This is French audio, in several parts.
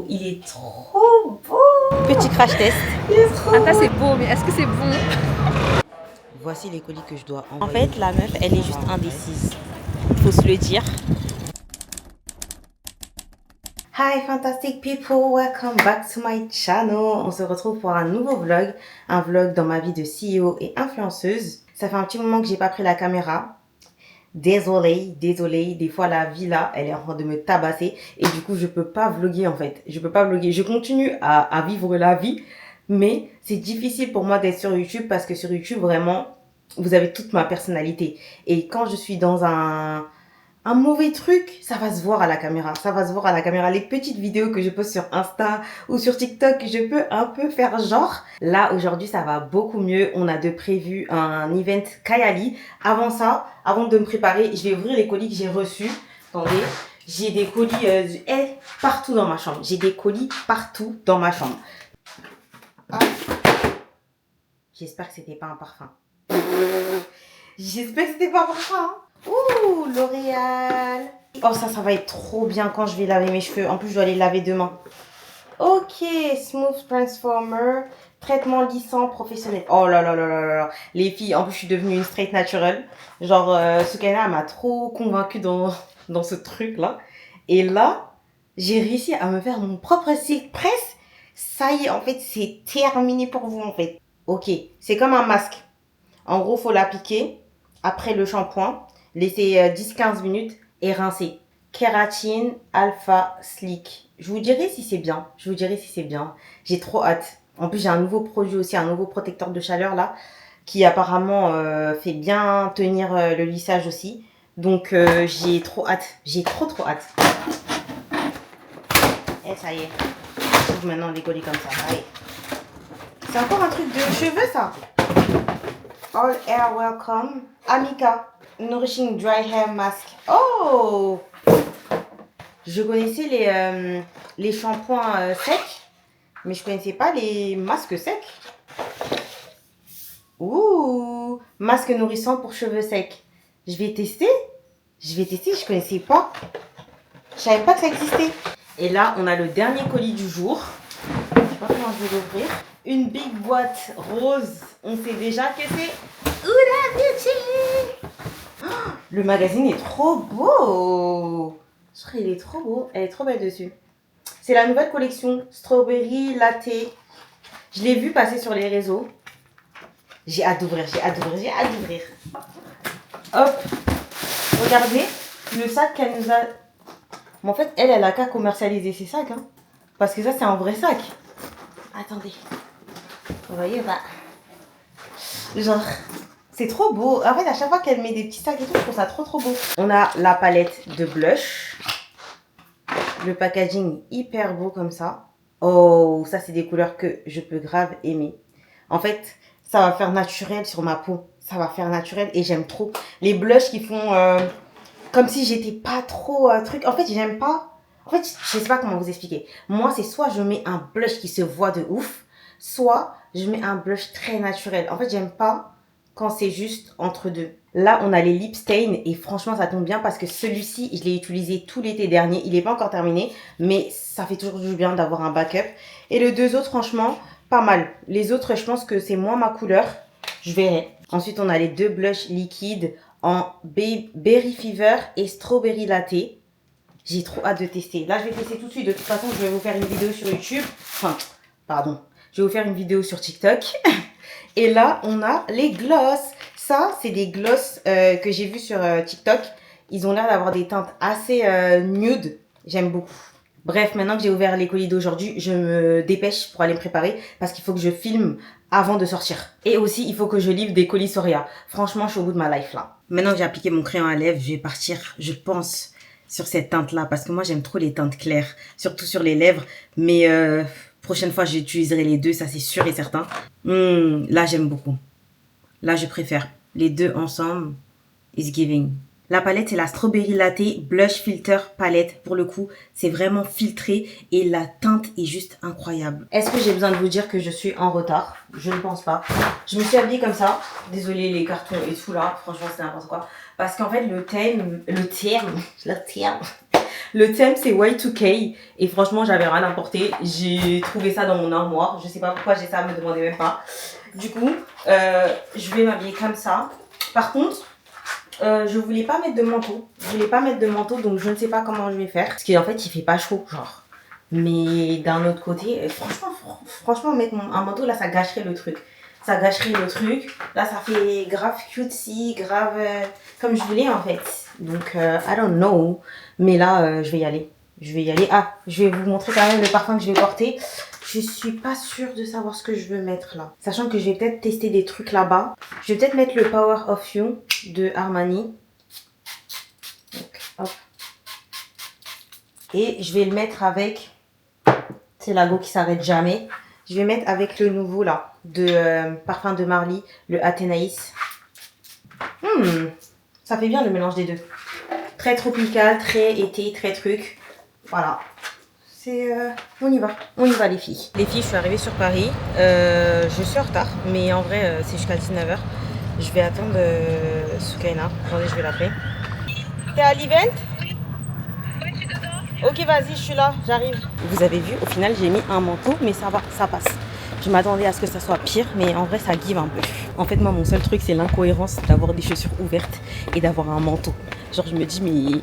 Il est trop beau. Petit crash test. Attends, c'est beau, mais est-ce que c'est bon? Voici les colis que je dois envoyer. En fait, la meuf, elle est juste indécise. Faut se le dire. Hi fantastic people, welcome back to my channel. On se retrouve pour un nouveau vlog, un vlog dans ma vie de CEO et influenceuse. Ça fait un petit moment que j'ai pas pris la caméra. Désolée, des fois la vie là, elle est en train de me tabasser et du coup je peux pas vlogger en fait. Je peux pas vlogger, je continue à vivre la vie, mais c'est difficile pour moi d'être sur YouTube parce que sur YouTube vraiment, vous avez toute ma personnalité. Et quand je suis dans un mauvais truc, ça va se voir à la caméra. Ça va se voir à la caméra. Les petites vidéos que je poste sur Insta ou sur TikTok, je peux un peu faire genre. Là, aujourd'hui, ça va beaucoup mieux. On a de prévu un event Kayali. Avant ça, avant de me préparer, je vais ouvrir les colis que j'ai reçus. Attendez, j'ai des colis partout dans ma chambre. J'ai des colis partout dans ma chambre. Ah. J'espère que c'était pas un parfum. J'espère que c'était pas un parfum. Hein. Ouh, L'Oréal. Oh, ça va être trop bien quand je vais laver mes cheveux. En plus, je dois les laver demain. Ok, Smooth Transformer. Traitement lissant professionnel. Oh là là là là là. Les filles, en plus, je suis devenue une straight naturelle. Genre, Soukaina m'a trop convaincue dans ce truc-là. Et là, j'ai réussi à me faire mon propre silk press. Ça y est, en fait, c'est terminé pour vous, en fait. Ok, c'est comme un masque. En gros, faut l'appliquer après le shampoing. Laissez 10-15 minutes et rincer. Kératine Alpha Slick. Je vous dirai si c'est bien. Je vous dirai si c'est bien. J'ai trop hâte. En plus, j'ai un nouveau produit aussi, un nouveau protecteur de chaleur là, qui apparemment fait bien tenir le lissage aussi. Donc, j'ai trop hâte. J'ai trop hâte. Et ça y est. J'ouvre maintenant les colis comme ça. Allez. C'est encore un truc de cheveux ça. All Air Welcome. Amica. Nourishing Dry Hair Mask. Oh! Je connaissais les shampoings secs, mais je connaissais pas les masques secs. Ouh! Masque nourrissant pour cheveux secs. Je vais tester. Je connaissais pas. Je savais pas que ça existait. Et là, on a le dernier colis du jour. Je sais pas comment je vais l'ouvrir. Une big boîte rose. On sait déjà que c'est Huda Beauty. Oh, le magazine est trop beau. Je crois qu'il est trop beau. Elle est trop belle dessus. C'est la nouvelle collection Strawberry Latte. Je l'ai vu passer sur les réseaux. J'ai hâte d'ouvrir. Hop. Regardez le sac qu'elle nous a... Mais en fait, elle a qu'à commercialiser ses sacs. Hein. Parce que ça, c'est un vrai sac. Attendez. Vous voyez pas? Genre... C'est trop beau. En fait, à chaque fois qu'elle met des petits sacs et tout, je trouve ça trop beau. On a la palette de blush. Le packaging hyper beau comme ça. Oh, ça, c'est des couleurs que je peux grave aimer. En fait, ça va faire naturel sur ma peau. Ça va faire naturel et j'aime trop. Les blushs qui font comme si j'étais pas trop truc. En fait, j'aime pas. En fait, je sais pas comment vous expliquer. Moi, c'est soit je mets un blush qui se voit de ouf, soit je mets un blush très naturel. En fait, j'aime pas quand c'est juste entre deux. Là, on a les lip stains et franchement, ça tombe bien parce que celui-ci, je l'ai utilisé tout l'été dernier. Il n'est pas encore terminé, mais ça fait toujours du bien d'avoir un backup. Et les deux autres, franchement, pas mal. Les autres, je pense que c'est moins ma couleur. Je verrai. Ensuite, on a les deux blushs liquides en Berry Fever et Strawberry Latte. J'ai trop hâte de tester. Là, je vais tester tout de suite. De toute façon, je vais vous faire une vidéo sur YouTube. Enfin, pardon. Je vais vous faire une vidéo sur TikTok. Et là, on a les gloss. Ça, c'est des gloss que j'ai vus sur TikTok. Ils ont l'air d'avoir des teintes assez nude. J'aime beaucoup. Bref, maintenant que j'ai ouvert les colis d'aujourd'hui, je me dépêche pour aller me préparer parce qu'il faut que je filme avant de sortir. Et aussi, il faut que je livre des colis Soria. Franchement, je suis au bout de ma life là. Maintenant que j'ai appliqué mon crayon à lèvres, je vais partir, je pense, sur cette teinte-là parce que moi, j'aime trop les teintes claires, surtout sur les lèvres. Mais prochaine fois, j'utiliserai les deux, ça c'est sûr et certain. Là, j'aime beaucoup. Là, je préfère. Les deux ensemble, is giving. La palette, c'est la Strawberry Latte Blush Filter Palette. Pour le coup, c'est vraiment filtré et la teinte est juste incroyable. Est-ce que j'ai besoin de vous dire que je suis en retard? Je ne pense pas. Je me suis habillée comme ça. Désolée les cartons et tout là. Franchement, c'est n'importe quoi. Parce qu'en fait, le terme, Le thème c'est Y2K et franchement j'avais rien à porter. J'ai trouvé ça dans mon armoire. Je sais pas pourquoi j'ai ça, me demandez même pas. Du coup, je vais m'habiller comme ça. Par contre, je voulais pas mettre de manteau. Donc je ne sais pas comment je vais faire. Parce qu'en fait il fait pas chaud, genre. Mais d'un autre côté, franchement mettre un manteau là, ça gâcherait le truc. Là, ça fait grave cutesy, grave comme je voulais en fait. Donc, I don't know. Mais là, je vais y aller. Ah, je vais vous montrer quand même le parfum que je vais porter. Je suis pas sûre de savoir ce que je veux mettre là. Sachant que je vais peut-être tester des trucs là-bas. Je vais peut-être mettre le Power of You de Armani. Donc, hop. Et je vais le mettre avec... C'est la go qui s'arrête jamais. Je vais mettre avec le nouveau là, de parfum de Marly, le Athénaïs. Ça fait bien le mélange des deux. Très tropical, très été, très truc. Voilà. On y va les filles. Les filles, je suis arrivée sur Paris. Je suis en retard, mais en vrai, c'est jusqu'à 19h. Je vais attendre Soukaina. Attendez, je vais l'appeler. T'es à l'event? Ok, vas-y, je suis là, j'arrive. Vous avez vu, au final, j'ai mis un manteau, mais ça va, ça passe. Je m'attendais à ce que ça soit pire, mais en vrai, ça give un peu. En fait, moi, mon seul truc, c'est l'incohérence d'avoir des chaussures ouvertes et d'avoir un manteau. Genre, je me dis, mais...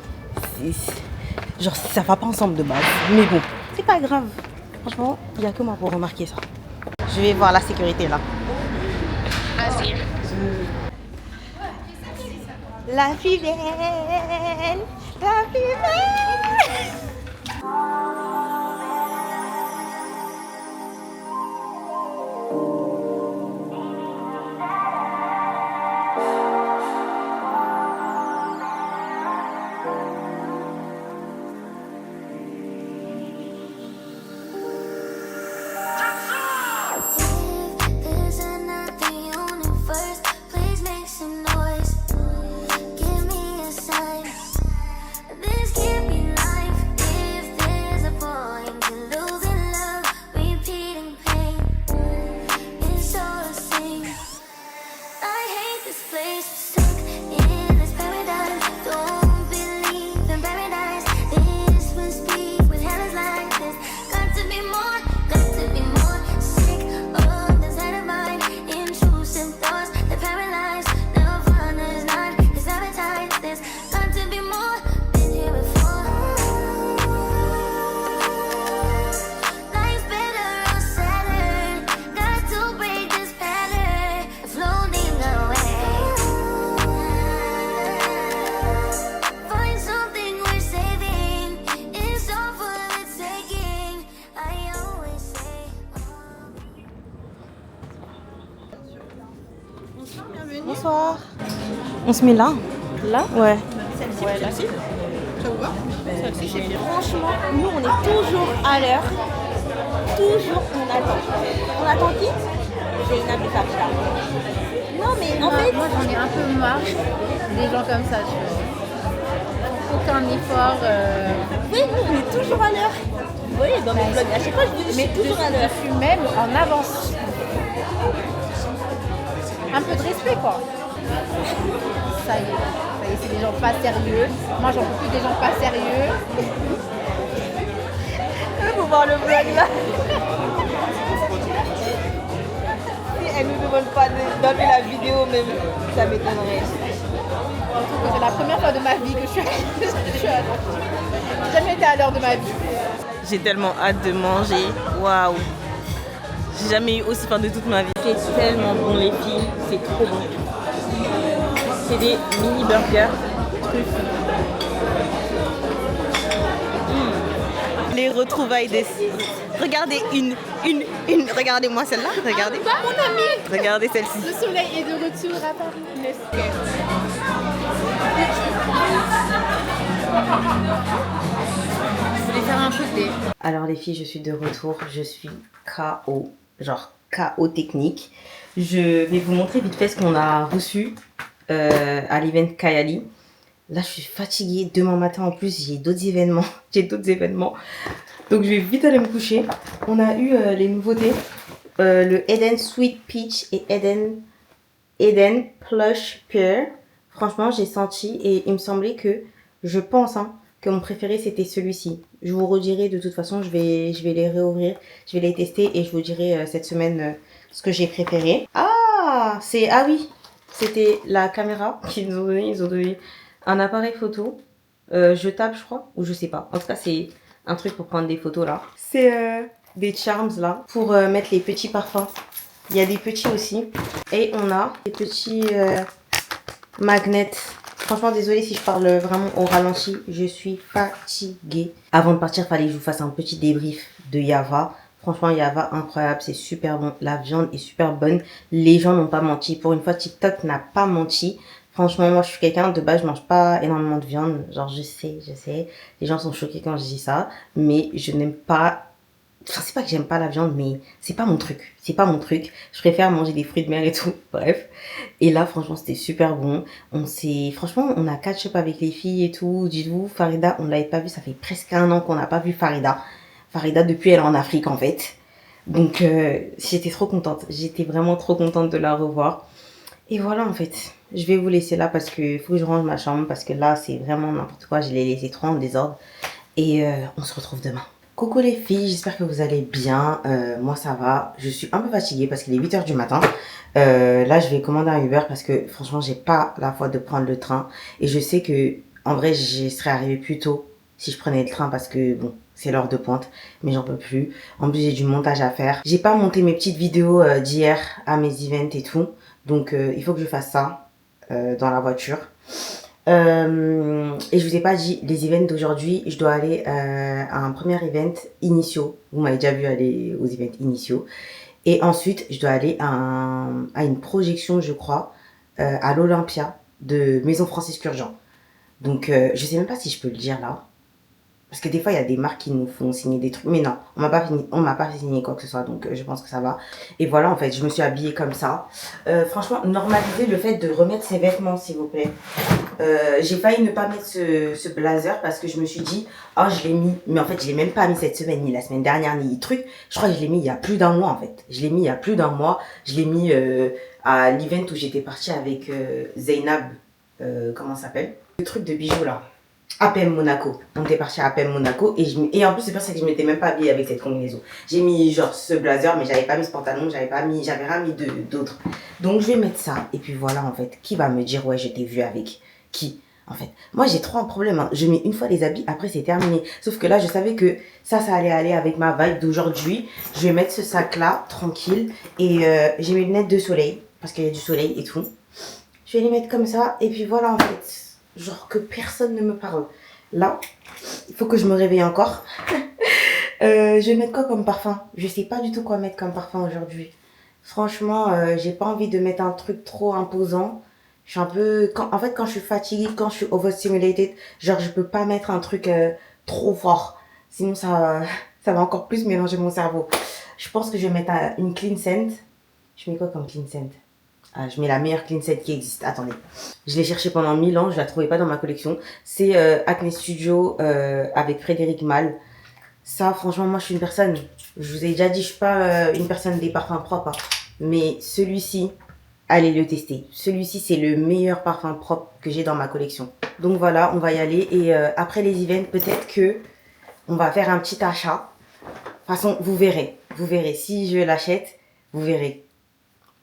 Genre, ça va pas ensemble de base. Mais bon, c'est pas grave. Franchement, il n'y a que moi pour remarquer ça. Je vais voir la sécurité, là. Vas-y. La fille belle, la fille belle. Bonsoir. On se met là? Là? Ouais. Celle-ci, ouais, là. Ça vous va? Celle-ci, c'est bien. Franchement, nous on est toujours à l'heure. Toujours on attend. On attend qui? C'est inapplicable ça. Non mais en fait... Moi j'en ai un peu marre des gens comme ça, tu vois. Aucun effort. Oui, nous on est toujours à l'heure. Oui, dans mes vlogs, à chaque fois je suis toujours à l'heure. Je suis même en avance. Un peu de respect quoi. Ça y est, c'est des gens pas sérieux. Moi j'en peux plus des gens pas sérieux. Faut voir le vlog là. Si elle nous demande pas d'enlever la vidéo même, ça m'étonnerait. C'est la première fois de ma vie que je suis à l'heure. J'ai jamais été à l'heure de ma vie. J'ai tellement hâte de manger. Waouh. J'ai jamais eu aussi faim de toute ma vie. C'est tellement bon les filles, c'est trop bon. C'est des mini burgers truffes. Les retrouvailles des... Regardez regardez-moi celle-là, regardez. Ah, mon ami. Regardez celle-ci. Le soleil est de retour à Paris. Je voulais faire un peu de thé. Alors les filles, je suis de retour, je suis KO, genre KO technique. Je vais vous montrer vite fait ce qu'on a reçu à l'event Kayali. Là, je suis fatiguée. Demain matin, en plus, j'ai d'autres événements. Donc, je vais vite aller me coucher. On a eu les nouveautés. Le Eden Sweet Peach et Eden Plush Pear. Franchement, j'ai senti et il me semblait que, je pense, hein, que mon préféré c'était celui-ci. Je vous redirai de toute façon, je vais les réouvrir, je vais les tester et je vous dirai cette semaine ce que j'ai préféré. Ah oui, c'était la caméra qu'ils nous ont donné. Ils ont donné un appareil photo jetable, je crois, ou je sais pas. En tout cas, c'est un truc pour prendre des photos là. C'est des charms là pour mettre les petits parfums. Il y a des petits aussi. Et on a des petits magnets. Franchement, désolée si je parle vraiment au ralenti. Je suis fatiguée. Avant de partir, fallait que je vous fasse un petit débrief de Yava. Franchement, Yava, incroyable. C'est super bon. La viande est super bonne. Les gens n'ont pas menti. Pour une fois, TikTok n'a pas menti. Franchement, moi, je suis quelqu'un, de base, je mange pas énormément de viande. Genre, je sais. Les gens sont choqués quand je dis ça. Mais je n'aime pas... Enfin, c'est pas que j'aime pas la viande, mais c'est pas mon truc. C'est pas mon truc. Je préfère manger des fruits de mer et tout. Bref. Et là, franchement, c'était super bon. Franchement, on a catch-up avec les filles et tout. Dites-vous, Farida, on l'avait pas vu. Ça fait presque 1 an qu'on n'a pas vu Farida. Farida, depuis, elle est en Afrique, en fait. Donc, j'étais trop contente. J'étais vraiment trop contente de la revoir. Et voilà, en fait. Je vais vous laisser là parce que faut que je range ma chambre. Parce que là, c'est vraiment n'importe quoi. Je l'ai laissé trop en désordre. Et on se retrouve demain. Coucou les filles, j'espère que vous allez bien. Moi ça va, je suis un peu fatiguée parce qu'il est 8h du matin. Là je vais commander un Uber parce que franchement j'ai pas la foi de prendre le train. Et je sais que en vrai je serais arrivée plus tôt si je prenais le train parce que bon c'est l'heure de pointe. Mais j'en peux plus. En plus j'ai du montage à faire. J'ai pas monté mes petites vidéos d'hier à mes events et tout. Donc il faut que je fasse ça dans la voiture. Et je vous ai pas dit les events d'aujourd'hui. Je dois aller à un premier event initiaux. Vous m'avez déjà vu aller aux events initiaux. Et ensuite, je dois aller à une projection, je crois, à l'Olympia de Maison Francis Curjan. Donc, je sais même pas si je peux le dire là. Parce que des fois, il y a des marques qui nous font signer des trucs. Mais non, on m'a pas fait signer quoi que ce soit. Donc, je pense que ça va. Et voilà, en fait, je me suis habillée comme ça. Franchement, normalisez le fait de remettre ses vêtements, s'il vous plaît. J'ai failli ne pas mettre ce blazer parce que je me suis dit, oh, je l'ai mis. Mais en fait, je l'ai même pas mis cette semaine, ni la semaine dernière, ni truc. Je crois que je l'ai mis il y a plus d'1 mois, en fait. Je l'ai mis il y a plus d'1 mois. Je l'ai mis à l'event où j'étais partie avec Zainab. Comment ça s'appelle? Le truc de bijoux, là. APM Monaco. On était parti à APM Monaco et en plus c'est pour ça que je m'étais même pas habillée avec cette combinaison. J'ai mis genre ce blazer mais j'avais pas mis ce pantalon, j'avais rien mis d'autre. Donc je vais mettre ça et puis voilà en fait. Qui va me dire ouais je t'ai vu avec qui en fait? Moi j'ai trop un problème hein. Je mets une fois les habits après c'est terminé. Sauf que là je savais que ça allait aller avec ma vibe d'aujourd'hui. Je vais mettre ce sac là tranquille et j'ai mes lunettes de soleil parce qu'il y a du soleil et tout. Je vais les mettre comme ça et puis voilà en fait. Genre que personne ne me parle. Là, il faut que je me réveille encore. Je vais mettre quoi comme parfum? Je sais pas du tout quoi mettre comme parfum aujourd'hui. Franchement, j'ai pas envie de mettre un truc trop imposant. Je suis un peu... En fait, quand je suis fatiguée, quand je suis overstimulated, genre je peux pas mettre un truc trop fort. Sinon, ça va encore plus mélanger mon cerveau. Je pense que je vais mettre une clean scent. Je mets quoi comme clean scent? Ah, je mets la meilleure clean scent qui existe. Attendez. Je l'ai cherché pendant 1000 ans. Je la trouvais pas dans ma collection. C'est Acne Studio avec Frédéric Malle. Ça, franchement, moi, je suis une personne... Je vous ai déjà dit, je suis pas une personne des parfums propres. Hein. Mais celui-ci, allez le tester. Celui-ci, c'est le meilleur parfum propre que j'ai dans ma collection. Donc voilà, on va y aller. Et après les events, peut-être que on va faire un petit achat. De toute façon, vous verrez. Vous verrez. Si je l'achète, vous verrez.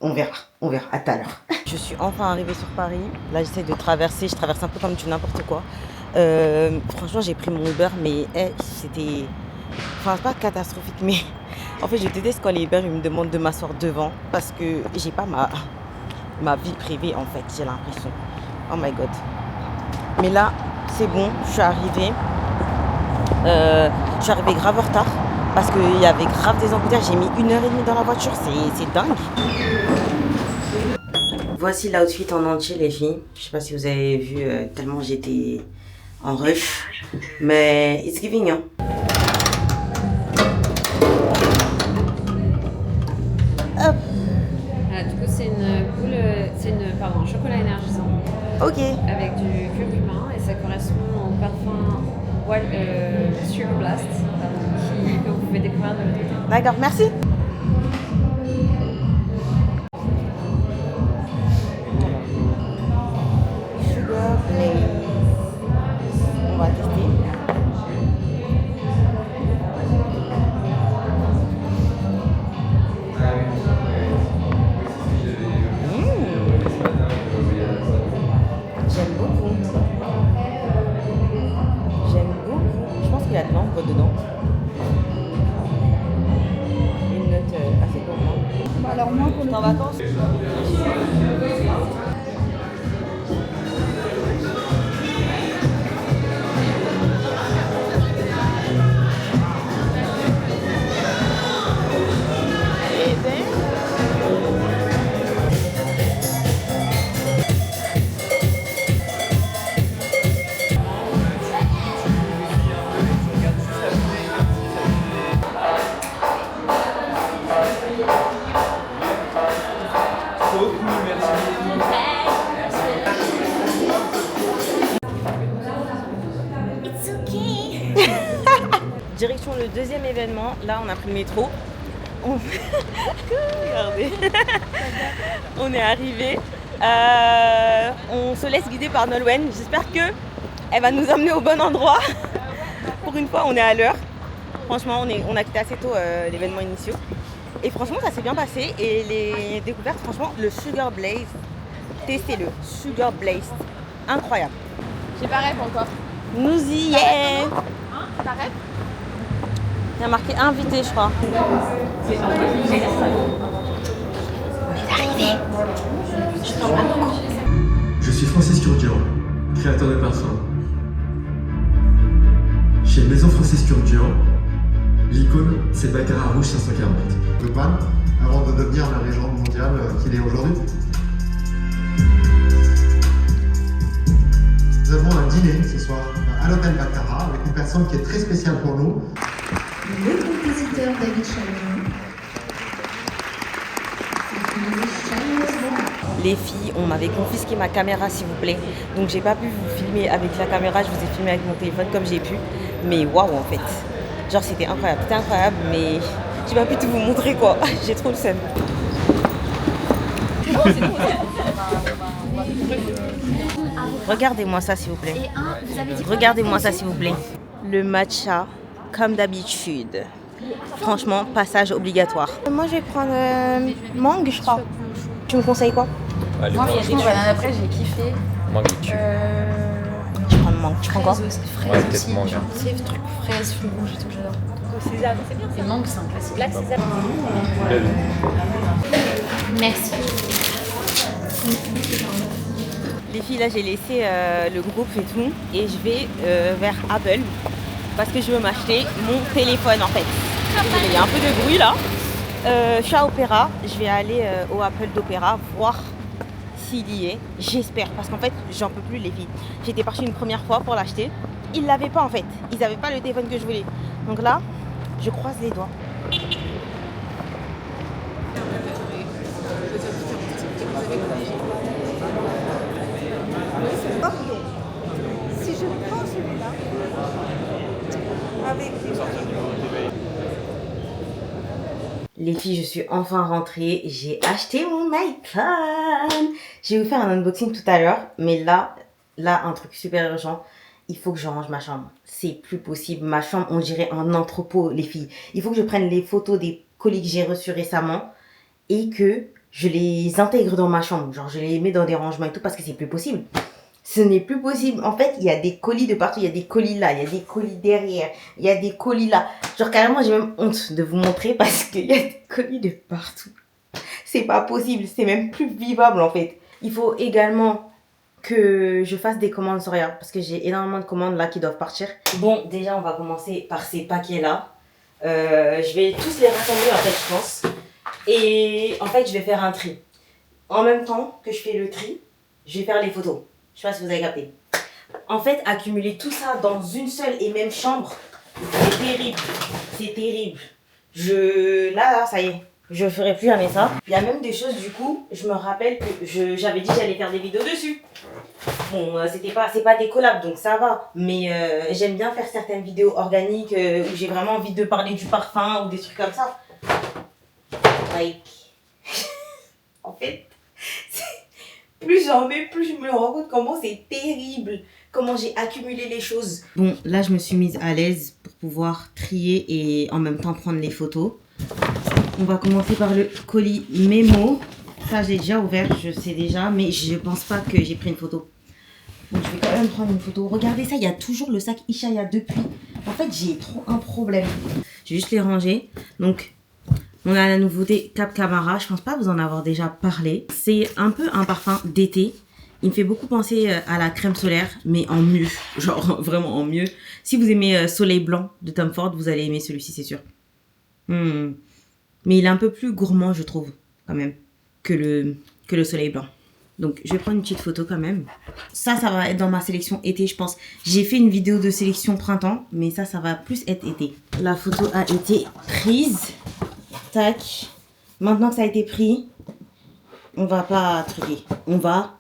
On verra, à tout à l'heure. Je suis enfin arrivée sur Paris. Là, j'essaie de traverser. Je traverse un peu comme du n'importe quoi. Franchement, j'ai pris mon Uber, mais c'était... Enfin, pas catastrophique, mais... En fait, je déteste quand les Uber ils me demandent de m'asseoir devant parce que j'ai pas ma vie privée, en fait, j'ai l'impression. Oh my God. Mais là, c'est bon, je suis arrivée. Je suis arrivée grave en retard. Parce qu'il y avait grave des embouteillages. J'ai mis 1h30 dans la voiture. C'est dingue. Voici l'outfit en entier, les filles. Je sais pas si vous avez vu tellement j'étais en rush. Mais it's giving, hein. Hop. Du coup, c'est une boule, un chocolat énergisant. Ok. Avec du curcuma et ça correspond au parfum Sugar Blast que vous pouvez découvrir de l'autre côté. D'accord, merci. Sugar Blaze. On va tester. en vacances. Direction le deuxième événement. Là, on a pris le métro. Regardez. On est arrivé. On se laisse guider par Nolwenn. J'espère qu'elle va nous emmener au bon endroit. Pour une fois, on est à l'heure. Franchement, on a quitté assez tôt l'événement initiaux. Et franchement, ça s'est bien passé. Et les découvertes, franchement, le Sugar Blaze, testez-le. Sugar Blaze, incroyable. J'ai pas rêve encore. Nous y est. T'arrêtes? Il y a marqué invité, je crois. On est arrivé. Je suis Francis Kurdian, créateur de parfums. Chez Maison Francis Kurdian, l'icône, c'est Baccarat Rouge 540. De Panne, avant de devenir la légende mondiale qu'il est aujourd'hui. Nous avons un dîner ce soir à l'hôtel Baccarat avec une personne qui est très spéciale pour nous. Le compositeur David Chalon. Les filles, on m'avait confisqué ma caméra s'il vous plaît. Donc j'ai pas pu vous filmer avec la caméra, je vous ai filmé avec mon téléphone comme j'ai pu. Mais waouh en fait. Genre c'était incroyable, mais j'ai pas pu tout vous montrer quoi. J'ai trop le seum. Regardez-moi ça s'il vous plaît. Regardez-moi ça s'il vous plaît. Le matcha comme d'habitude. Franchement, passage obligatoire. Moi je vais prendre mangue je crois. Tu me conseilles quoi? Moi franchement, après j'ai kiffé. Mangue et tu. Je prends le mangue. Tu prends quoi? Fraises Ouais, peut-être aussi. mangue. Genre, tu sais, le truc fraises, fruits rouges et tout, j'adore. Sésame, c'est bien. Et mangue, c'est un classique. Là, sésame. Merci. Les filles, là j'ai laissé le groupe et tout et je vais vers Apple parce que je veux m'acheter mon téléphone en fait. Désolée, il y a un peu de bruit là. Je suis à Opéra, je vais aller au Apple d'Opéra voir s'il y est. J'espère parce qu'en fait j'en peux plus les filles. J'étais partie une première fois pour l'acheter. Ils l'avaient pas en fait. Ils n'avaient pas le téléphone que je voulais. Donc là, je croise les doigts. Si je prends celui-là, avec Les filles, je suis enfin rentrée. J'ai acheté mon iPhone. Je vais vous faire un unboxing tout à l'heure. Mais là, un truc super urgent. Il faut que je range ma chambre. C'est plus possible. Ma chambre, on dirait un entrepôt, les filles. Il faut que je prenne les photos des colis que j'ai reçus récemment et que je les intègre dans ma chambre. Genre, je les mets dans des rangements et tout parce que c'est plus possible. Ce n'est plus possible. En fait, il y a des colis de partout. Il y a des colis là, il y a des colis derrière, il y a des colis là. Genre, carrément, j'ai même honte de vous montrer parce qu'il y a des colis de partout. C'est pas possible. C'est même plus vivable en fait. Il faut également que je fasse des commandes sur Soria parce que j'ai énormément de commandes là qui doivent partir. Bon, déjà, on va commencer par ces paquets là. Je vais tous les rassembler en fait, je pense. Et en fait, je vais faire un tri. En même temps que je fais le tri, je vais faire les photos. Je sais pas si vous avez capté. En fait, accumuler tout ça dans une seule et même chambre, c'est terrible. C'est terrible. Là, ça y est. Je ferai plus jamais ça. Il y a même des choses, du coup, je me rappelle que j'avais dit que j'allais faire des vidéos dessus. Bon, c'est pas des collabs, donc ça va. Mais j'aime bien faire certaines vidéos organiques où j'ai vraiment envie de parler du parfum ou des trucs comme ça. Like. En fait, plus j'en mets, plus je me rends compte comment c'est terrible. Comment j'ai accumulé les choses. Bon, là, je me suis mise à l'aise pour pouvoir trier et en même temps prendre les photos. On va commencer par le colis Memo. Ça, j'ai déjà ouvert, je sais déjà, mais je pense pas que j'ai pris une photo. Donc, je vais quand même prendre une photo. Regardez ça, il y a toujours le sac Ishaya depuis. En fait, j'ai trop un problème. Je vais juste les ranger. Donc, On a la nouveauté Cap Camara. Je pense pas vous en avoir déjà parlé. C'est un peu un parfum d'été. Il me fait beaucoup penser à la crème solaire, mais en mieux. Genre vraiment en mieux. Si vous aimez Soleil Blanc de Tom Ford, vous allez aimer celui-ci, c'est sûr. Mais il est un peu plus gourmand, je trouve, quand même, que le Soleil Blanc. Donc, je vais prendre une petite photo quand même. Ça va être dans ma sélection été, je pense. J'ai fait une vidéo de sélection printemps, mais ça va plus être été. La photo a été prise. Tac. Maintenant que ça a été pris, on va pas truquer. On va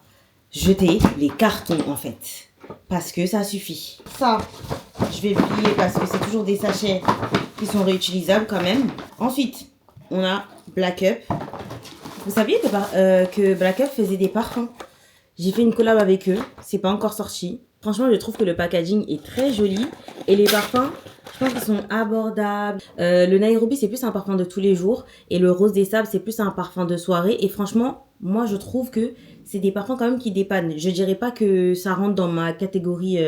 jeter les cartons, en fait. Parce que ça suffit. Ça, je vais plier parce que c'est toujours des sachets qui sont réutilisables quand même. Ensuite, on a Black Up. Vous saviez que Black Up faisait des parfums? J'ai fait une collab avec eux. C'est pas encore sorti. Franchement, je trouve que le packaging est très joli. Et les parfums, je pense qu'ils sont abordables. Le Nairobi, c'est plus un parfum de tous les jours. Et le Rose des Sables, c'est plus un parfum de soirée. Et franchement, moi, je trouve que c'est des parfums quand même qui dépannent. Je dirais pas que ça rentre dans ma catégorie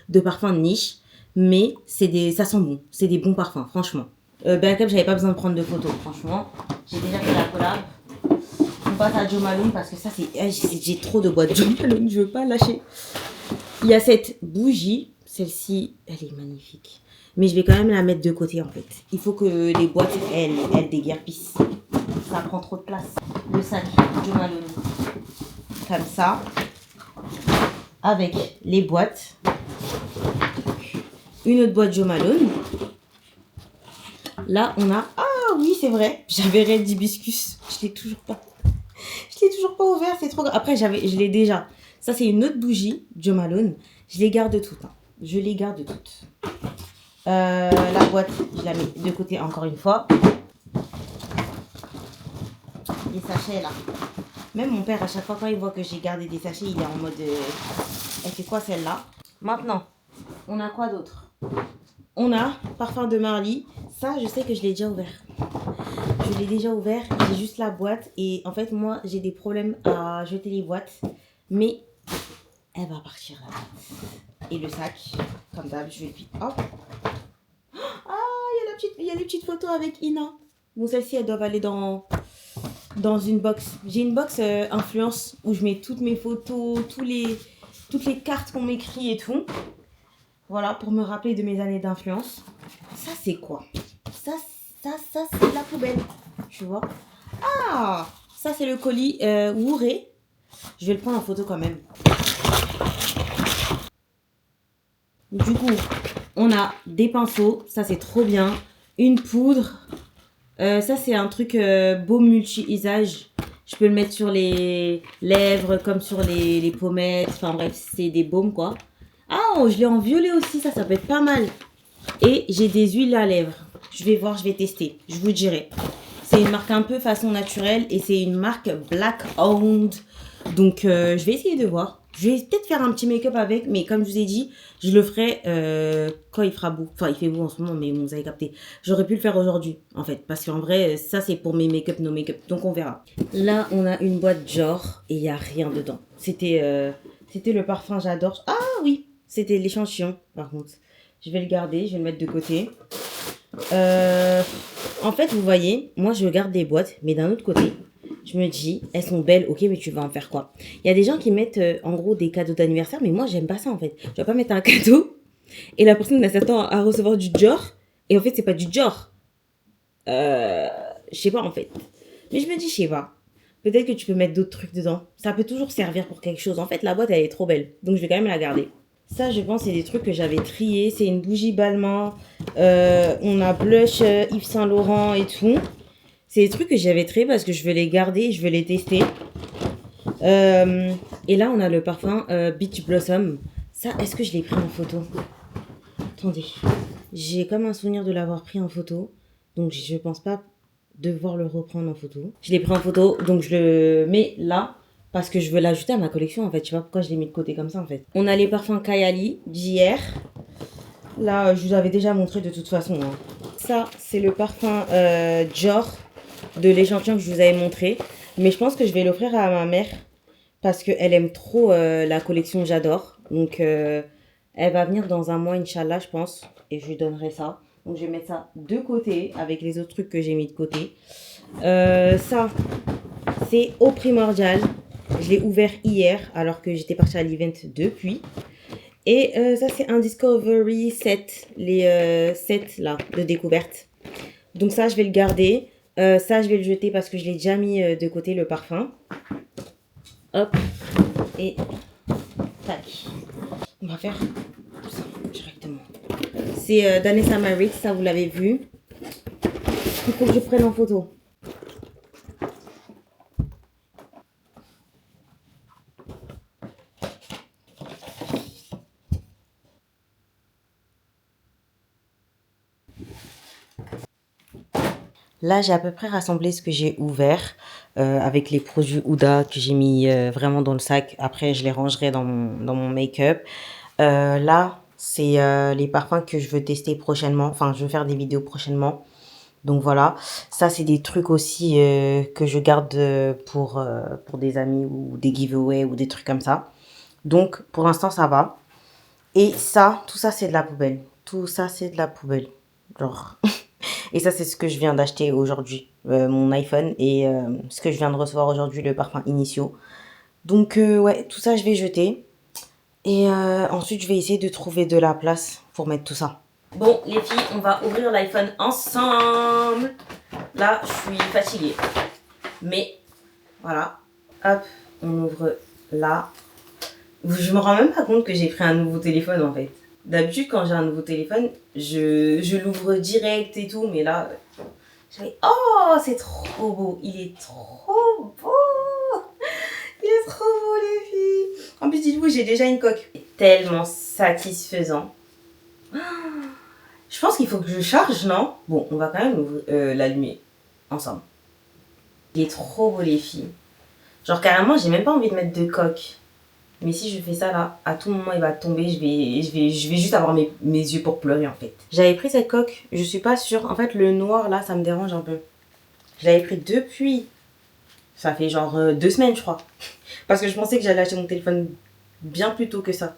de parfums de niche. Mais ça sent bon. C'est des bons parfums, franchement. Black Up, j'avais pas besoin de prendre de photos, franchement. J'ai déjà fait la collab. On passe à Jo Malone parce que ça, j'ai trop de boîtes Jo Malone, je veux pas lâcher. Il y a cette bougie. Celle-ci, elle est magnifique. Mais je vais quand même la mettre de côté, en fait. Il faut que les boîtes, elles déguerpissent. Ça prend trop de place. Le sac Jo Malone. Comme ça. Avec les boîtes. Une autre boîte Jo Malone. Là, on a... Ah oui, c'est vrai. J'avais Red Hibiscus. Je l'ai toujours pas. Je l'ai toujours pas ouvert. C'est trop grave. Après, je l'ai déjà. Ça, c'est une autre bougie Jo Malone. Je les garde toutes. Hein. Je les garde toutes. La boîte, je la mets de côté encore une fois. Les sachets, là. Même mon père, à chaque fois, quand il voit que j'ai gardé des sachets, il est en mode... Elle fait quoi, celle-là? Maintenant, on a quoi d'autre? On a parfum de Marly. Ça, je sais que je l'ai déjà ouvert. Je l'ai déjà ouvert. J'ai juste la boîte. Et en fait, moi, j'ai des problèmes à jeter les boîtes. Mais elle va partir là. Et le sac, comme d'hab, je vais le piquer. Hop. Ah, il y a les petites photos avec Ina. Bon, celles-ci, elles doivent aller dans une box. J'ai une box influence où je mets toutes mes photos, toutes les cartes qu'on m'écrit et tout. Voilà, pour me rappeler de mes années d'influence. Ça, c'est quoi? Ça, c'est la poubelle. Tu vois? Ah, ça, c'est le colis Wouré. Je vais le prendre en photo quand même. Du coup, on a des pinceaux. Ça, c'est trop bien. Une poudre. Ça, c'est un truc baume multi-usage. Je peux le mettre sur les lèvres comme sur les pommettes. Enfin bref, c'est des baumes, quoi. Ah, je l'ai en violet aussi. Ça peut être pas mal. Et j'ai des huiles à lèvres. Je vais voir, je vais tester. Je vous dirai. C'est une marque un peu façon naturelle. Et c'est une marque Black Owned. Donc, je vais essayer de voir. Je vais peut-être faire un petit make-up avec. Mais comme je vous ai dit, je le ferai quand il fera beau. Enfin, il fait beau en ce moment, mais vous avez capté. J'aurais pu le faire aujourd'hui, en fait. Parce qu'en vrai, ça, c'est pour mes make-up, nos make-up. Donc, on verra. Là, on a une boîte Dior. Et il n'y a rien dedans. C'était le parfum J'adore. Ah oui, c'était l'échantillon, par contre. Je vais le garder. Je vais le mettre de côté. En fait, vous voyez, moi, je garde des boîtes. Mais d'un autre côté... Je me dis, elles sont belles, ok, mais tu vas en faire quoi? Il y a des gens qui mettent en gros des cadeaux d'anniversaire, mais moi j'aime pas ça en fait. Je vais pas mettre un cadeau et la personne s'attend à recevoir du Dior et en fait c'est pas du Dior. Je sais pas en fait. Mais je me dis, je sais pas. Peut-être que tu peux mettre d'autres trucs dedans. Ça peut toujours servir pour quelque chose. En fait, la boîte elle est trop belle, donc je vais quand même la garder. Ça, je pense, c'est des trucs que j'avais triés. C'est une bougie Balmain. On a blush Yves Saint Laurent et tout. C'est des trucs que j'avais triés parce que je veux les garder, je veux les tester. Et là, on a le parfum Beach Blossom. Ça, est-ce que je l'ai pris en photo? Attendez. J'ai comme un souvenir de l'avoir pris en photo. Donc, je pense pas devoir le reprendre en photo. Je l'ai pris en photo, donc je le mets là. Parce que je veux l'ajouter à ma collection, en fait. Je sais pas pourquoi je l'ai mis de côté comme ça, en fait. On a les parfums Kayali d'hier. Là, je vous avais déjà montré de toute façon. Hein. Ça, c'est le parfum Dior de l'échantillon que je vous avais montré. Mais je pense que je vais l'offrir à ma mère parce qu'elle aime trop la collection J'adore. Donc, elle va venir dans un mois, Inch'Allah, je pense. Et je lui donnerai ça. Donc, je vais mettre ça de côté avec les autres trucs que j'ai mis de côté. Ça, c'est au Primordial. Je l'ai ouvert hier alors que j'étais partie à l'event depuis. Et ça, c'est un Discovery set. Les sets là de découverte. Donc ça, je vais le garder. Ça, je vais le jeter parce que je l'ai déjà mis de côté, le parfum. Hop. Et tac. On va faire ça directement. C'est Danessa Merrick, ça vous l'avez vu. Il faut que je prenne en photo. Là, j'ai à peu près rassemblé ce que j'ai ouvert avec les produits Huda que j'ai mis vraiment dans le sac. Après, je les rangerai dans mon make-up. Là, c'est les parfums que je veux tester prochainement. Enfin, je veux faire des vidéos prochainement. Donc voilà. Ça, c'est des trucs aussi que je garde pour des amis ou des giveaways ou des trucs comme ça. Donc, pour l'instant, ça va. Et ça, tout ça, c'est de la poubelle. Tout ça, c'est de la poubelle. Genre... Et ça, c'est ce que je viens d'acheter aujourd'hui, mon iPhone. Et ce que je viens de recevoir aujourd'hui, le parfum Initio. Donc, ouais, tout ça, je vais jeter. Et ensuite, je vais essayer de trouver de la place pour mettre tout ça. Bon, les filles, on va ouvrir l'iPhone ensemble. Là, je suis fatiguée. Mais, voilà. Hop, on ouvre là. Je me rends même pas compte que j'ai pris un nouveau téléphone, en fait. D'habitude, quand j'ai un nouveau téléphone, je l'ouvre direct et tout. Mais là, je vais... Oh, c'est trop beau. Il est trop beau. Il est trop beau, les filles. En plus, dites-vous, j'ai déjà une coque. C'est tellement satisfaisant. Je pense qu'il faut que je charge, non? Bon, on va quand même l'allumer ensemble. Il est trop beau, les filles. Genre, carrément, j'ai même pas envie de mettre de coque. Mais si je fais ça là, à tout moment il va tomber, je vais juste avoir mes yeux pour pleurer en fait. J'avais pris cette coque, je suis pas sûre. En fait le noir là, ça me dérange un peu. Je l'avais pris depuis, ça fait genre 2 semaines je crois. Parce que je pensais que j'allais acheter mon téléphone bien plus tôt que ça.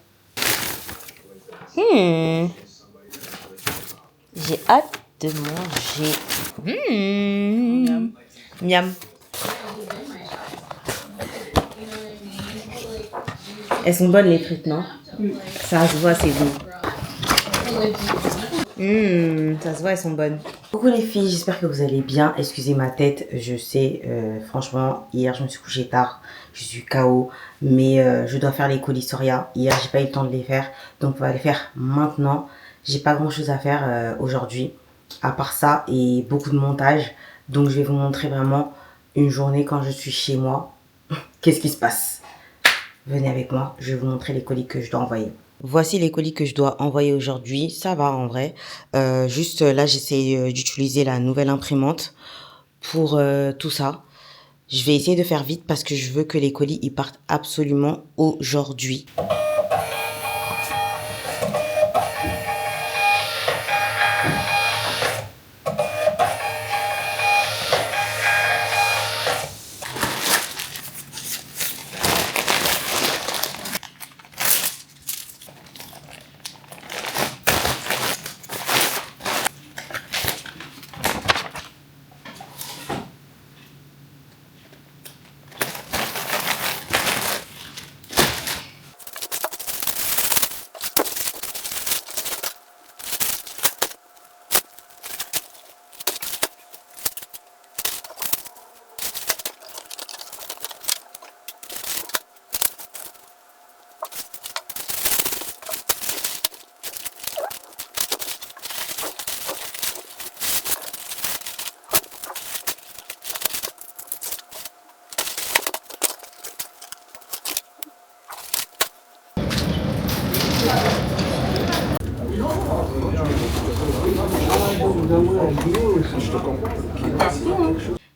J'ai hâte de manger. Miam. Elles sont bonnes les frites, non? Ça se voit, c'est beau. Ça se voit, elles sont bonnes. Coucou les filles, j'espère que vous allez bien. Excusez ma tête, je sais, franchement, hier je me suis couchée tard. Je suis KO, mais je dois faire les colis Soria. Hier, j'ai pas eu le temps de les faire, donc on va les faire maintenant. J'ai pas grand chose à faire aujourd'hui, à part ça et beaucoup de montage. Donc je vais vous montrer vraiment une journée quand je suis chez moi. Qu'est-ce qui se passe? Venez avec moi, je vais vous montrer les colis que je dois envoyer. Voici les colis que je dois envoyer aujourd'hui. Ça va en vrai. Juste là, j'essaie d'utiliser la nouvelle imprimante pour tout ça. Je vais essayer de faire vite parce que je veux que les colis ils partent absolument aujourd'hui.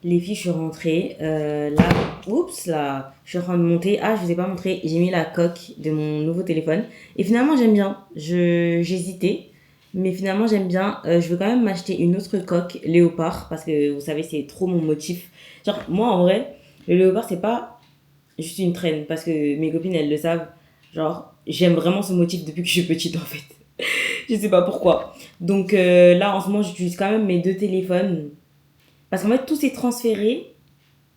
Les filles, je suis rentrée. Là, oups, là, je suis en train de monter. Ah, je vous ai pas montré. J'ai mis la coque de mon nouveau téléphone. Et finalement, j'aime bien. J'hésitais. Mais finalement, j'aime bien. Je veux quand même m'acheter une autre coque léopard. Parce que vous savez, c'est trop mon motif. Genre, moi, en vrai, le léopard, c'est pas juste une traîne. Parce que mes copines, elles le savent. Genre, j'aime vraiment ce motif depuis que je suis petite, en fait. Je sais pas pourquoi. Donc là, en ce moment, j'utilise quand même mes deux téléphones. Parce qu'en fait, tout s'est transféré,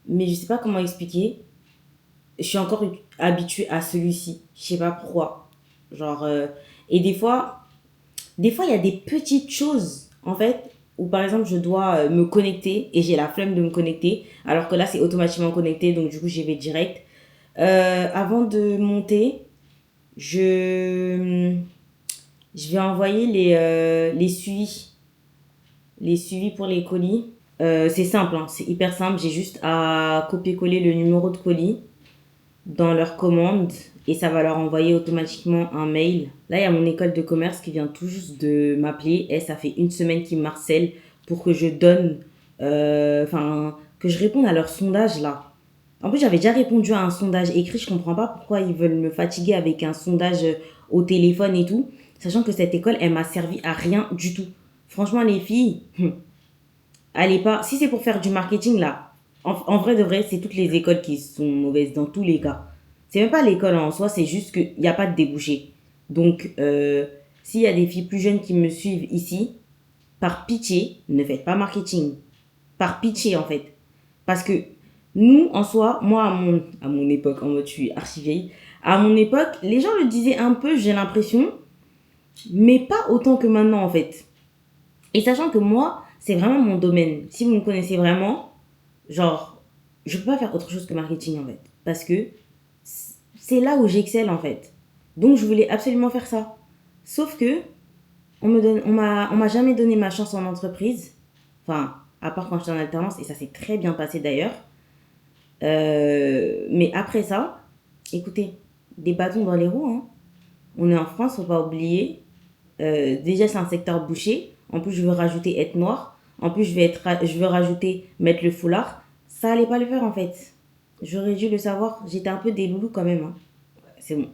mais je sais pas comment expliquer. Je suis encore habituée à celui-ci. Je sais pas pourquoi. Genre, et des fois, il y a des petites choses, en fait, où par exemple, je dois me connecter et j'ai la flemme de me connecter, alors que là, c'est automatiquement connecté, donc du coup, j'y vais direct. Avant de monter, je, je vais envoyer les suivis. Les suivis pour les colis. C'est simple, hein, c'est hyper simple. J'ai juste à copier-coller le numéro de colis dans leur commande et ça va leur envoyer automatiquement un mail. Là, il y a mon école de commerce qui vient tout juste de m'appeler et ça fait une semaine qu'ils me harcèlent pour que je donne, que je réponde à leur sondage là. En plus, j'avais déjà répondu à un sondage écrit. Je comprends pas pourquoi ils veulent me fatiguer avec un sondage au téléphone et tout, sachant que cette école, elle m'a servi à rien du tout. Franchement, les filles, allez pas. Si c'est pour faire du marketing là, en vrai de vrai, c'est toutes les écoles qui sont mauvaises dans tous les cas. C'est même pas l'école en soi, c'est juste qu'il n'y a pas de débouché. Donc, s'il y a des filles plus jeunes qui me suivent ici, par pitié, ne faites pas marketing. Par pitié, en fait. Parce que nous, en soi, moi, à mon époque, en mode je suis archi vieille, à mon époque, les gens le disaient un peu, j'ai l'impression, mais pas autant que maintenant, en fait. Et sachant que moi, c'est vraiment mon domaine. Si vous me connaissez vraiment, genre, je peux pas faire autre chose que marketing, en fait. Parce que c'est là où j'excelle, en fait. Donc, je voulais absolument faire ça. Sauf que, on m'a jamais donné ma chance en entreprise. Enfin, à part quand j'étais en alternance, et ça s'est très bien passé d'ailleurs. Mais après ça, écoutez, des bâtons dans les roues, hein. On est en France, faut pas oublier. Déjà, c'est un secteur bouché. En plus, je veux rajouter être noire. En plus, je veux rajouter mettre le foulard. Ça allait pas le faire, en fait. J'aurais dû le savoir. J'étais un peu des loulous quand même, hein. C'est bon.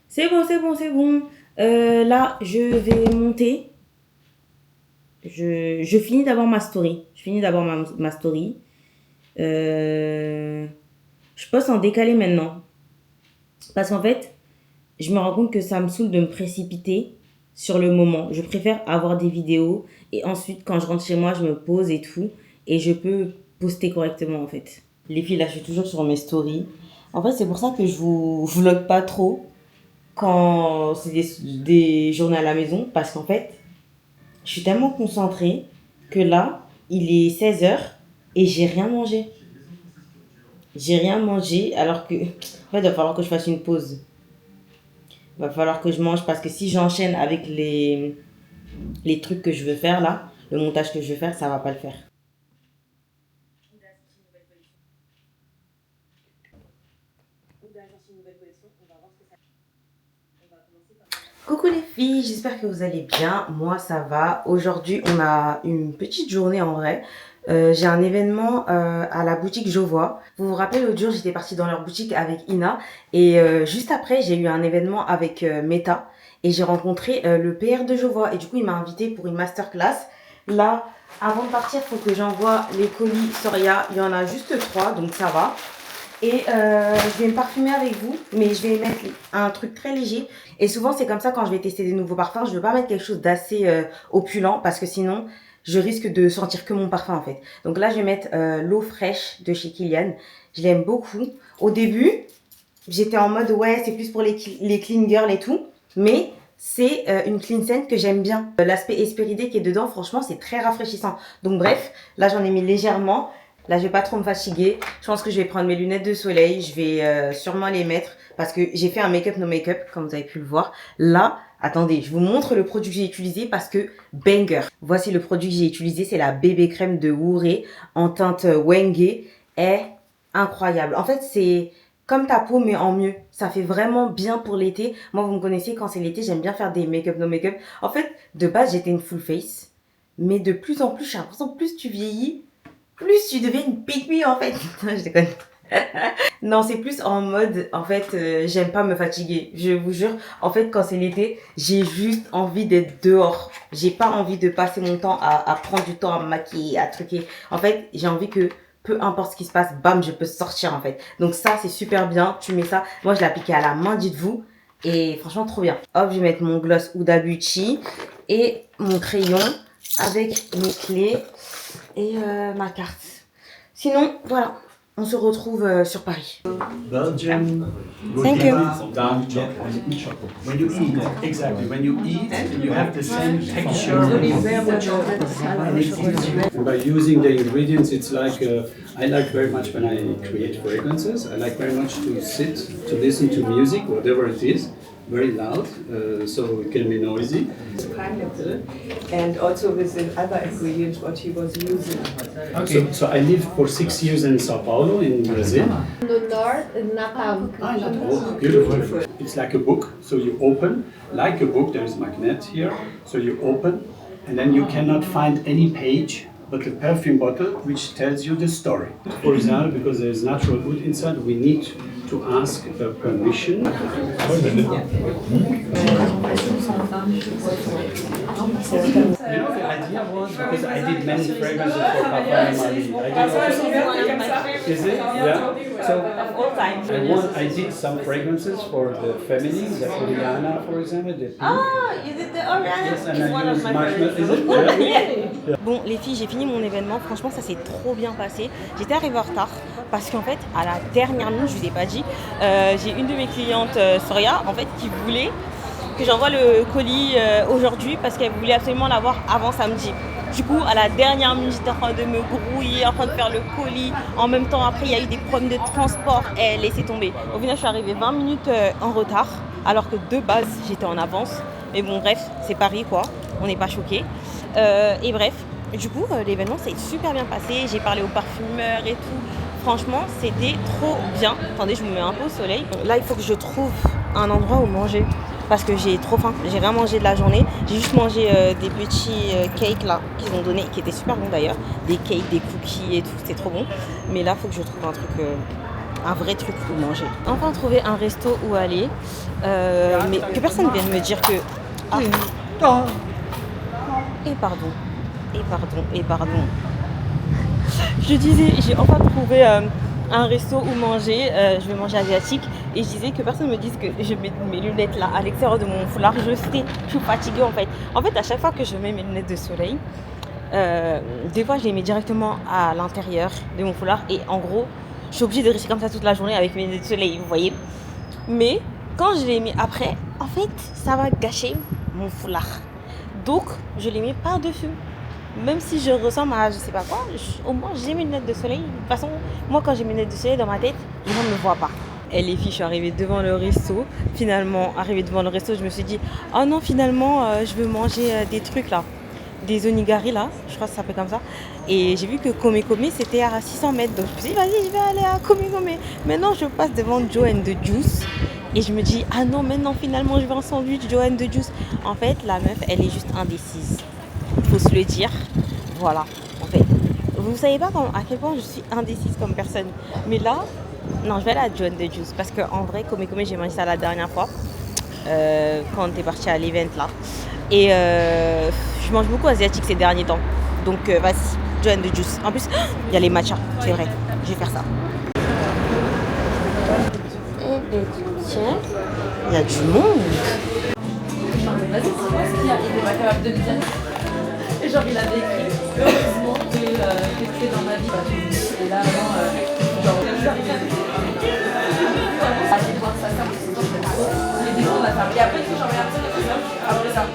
C'est bon. Là, je vais monter. Je finis d'abord ma story. Ma story. Je poste en décalé maintenant. Parce qu'en fait, je me rends compte que ça me saoule de me précipiter sur le moment. Je préfère avoir des vidéos et ensuite, quand je rentre chez moi, je me pose et tout. Et je peux poster correctement, en fait. Les filles, là, je suis toujours sur mes stories. En fait, c'est pour ça que je vous vlog pas trop quand c'est des journées à la maison. Parce qu'en fait, je suis tellement concentrée que là, il est 16h et j'ai rien mangé. Alors que, en fait, il va falloir que je fasse une pause. Il va falloir que je mange parce que si j'enchaîne avec les trucs que je veux faire là, le montage que je veux faire, ça va pas le faire. Coucou les filles, j'espère que vous allez bien. Moi ça va. Aujourd'hui on a une petite journée en vrai. J'ai un événement à la boutique Jovois. Vous vous rappelez, l'autre jour j'étais partie dans leur boutique avec Ina et juste après j'ai eu un événement avec Meta et j'ai rencontré le PR de Jovois et du coup il m'a invité pour une masterclass. Là, avant de partir, il faut que j'envoie les colis Soria. Il y en a juste 3 donc ça va. Et je vais me parfumer avec vous, mais je vais mettre un truc très léger. Et souvent c'est comme ça quand je vais tester des nouveaux parfums, je veux pas mettre quelque chose d'assez opulent parce que sinon je risque de sentir que mon parfum en fait. Donc là je vais mettre l'eau fraîche de chez Kilian. Je l'aime beaucoup. Au début j'étais en mode ouais c'est plus pour les clean girls et tout, mais c'est une clean scent que j'aime bien. L'aspect Hespéridé qui est dedans, franchement c'est très rafraîchissant. Donc bref, là j'en ai mis légèrement. Là, je vais pas trop me fatiguer. Je pense que je vais prendre mes lunettes de soleil. Je vais sûrement les mettre parce que j'ai fait un make-up no make-up, comme vous avez pu le voir. Là, attendez, je vous montre le produit que j'ai utilisé parce que banger. Voici le produit que j'ai utilisé. C'est la bébé crème de Wooré en teinte Wenge. Est incroyable. En fait, c'est comme ta peau, mais en mieux. Ça fait vraiment bien pour l'été. Moi, vous me connaissez, quand c'est l'été, j'aime bien faire des make-up no make-up. En fait, de base, j'étais une full face. Mais de plus en plus, j'ai l'impression que plus tu vieillis, plus tu deviens une pique-me en fait. Je déconne. Non, c'est plus en mode, en fait, j'aime pas me fatiguer. Je vous jure, en fait, quand c'est l'été, j'ai juste envie d'être dehors. J'ai pas envie de passer mon temps à prendre du temps à me maquiller, à truquer. En fait, j'ai envie que, peu importe ce qui se passe, bam, je peux sortir en fait. Donc ça, c'est super bien. Tu mets ça. Moi, je l'ai appliqué à la main, dites-vous. Et franchement, trop bien. Hop, je vais mettre mon gloss Huda Beauty et mon crayon avec mes clés et ma carte. Sinon, voilà, on se retrouve sur Paris. Belgium. Thank you. Dark chocolate. When you eat, exactly. When you eat, you have the same texture. By using the ingredients, it's like I like very much when I create fragrances. I like very much to sit to listen to music, whatever it is, very loud, so it can be noisy. Pineapple, and also with the other ingredients what he was using. Okay. So I lived for 6 years in Sao Paulo, in Brazil. No north, Natal. Oh, beautiful. It's like a book, so you open, like a book, there is a magnet here, so you open, and then you cannot find any page but a perfume bottle which tells you the story. For example, because there is natural wood inside, we need to ask permission. You know, the idea was because I did many fragrances for Papa and Marie. Is it? Yeah. So I did some fragrances for the family, the Oriana, for example, the pink. Ah, is it the Oriana? Yes, and It's I one of use my marshmallow. favorites. Is it? Yeah. Bon, les filles, j'ai fini mon événement. Franchement, ça s'est trop bien passé. J'étais arrivée en retard parce qu'en fait, à la dernière minute, je vous ai pas dit, j'ai une de mes clientes, Soria, en fait, qui voulait que j'envoie le colis aujourd'hui parce qu'elle voulait absolument l'avoir avant samedi. Du coup, à la dernière minute, j'étais en train de me grouiller, en train de faire le colis. En même temps, après, il y a eu des problèmes de transport. Elle laissait tomber. Au final, je suis arrivée 20 minutes en retard, alors que de base, j'étais en avance. Mais bon, bref, c'est Paris, quoi. On n'est pas choqués. Et bref, du coup, l'événement s'est super bien passé. J'ai parlé aux parfumeurs et tout. Franchement, c'était trop bien. Attendez, je me mets un peu au soleil. Là, il faut que je trouve un endroit où manger. Parce que j'ai trop faim, j'ai rien mangé de la journée. J'ai juste mangé des petits cakes là qu'ils ont donné, qui étaient super bons d'ailleurs. Des cakes, des cookies et tout, c'était trop bon. Mais là, il faut que je trouve un truc, un vrai truc où manger. Enfin, trouver un resto où aller. Mais que personne ne vienne me dire que... Ah. Et pardon, et pardon. Je disais, j'ai enfin trouvé un resto où manger. Je vais manger asiatique. Et je disais que personne ne me dise que je mets mes lunettes là à l'extérieur de mon foulard. Je sais, je suis fatiguée en fait. En fait, à chaque fois que je mets mes lunettes de soleil, des fois je les mets directement à l'intérieur de mon foulard. Et en gros, je suis obligée de rester comme ça toute la journée avec mes lunettes de soleil, vous voyez. Mais quand je les mets après, en fait, ça va gâcher mon foulard. Donc, je les mets par-dessus. Même si je ressemble à je sais pas quoi, au moins j'ai mes lunettes de soleil. De toute façon, moi quand j'ai mes lunettes de soleil dans ma tête, les gens ne me voient pas. Et les filles, je suis arrivée devant le resto. Finalement, arrivée devant le resto, je me suis dit, oh non, finalement, je veux manger des trucs là. Des onigari là, je crois que ça s'appelle comme ça. Et j'ai vu que Kome c'était à 600 mètres. Donc je me suis dit, vas-y, je vais aller à Kome. Maintenant, je passe devant Joe and the Juice. Et je me dis, ah non, maintenant, finalement, je veux un sandwich Joe and the Juice. En fait, la meuf, elle est juste indécise. Faut se le dire. Voilà, en fait. Vous savez pas à quel point je suis indécise comme personne. Mais là, non, je vais aller à Joe and the Juice. Parce qu'en vrai, Kome, j'ai mangé ça la dernière fois. Quand on était parti à l'event là. Et je mange beaucoup asiatique ces derniers temps. Donc vas-y, Joe and the Juice. En plus, il y a les matchas, c'est vrai. Je vais faire ça. Et bien, tiens, il y a du monde. Vas-y, c'est moi ce qu'il y a. Il n'est pas capable de le dire. Et genre, il avait écrit heureusement que tu es dans ma vie. Et là, vraiment, genre,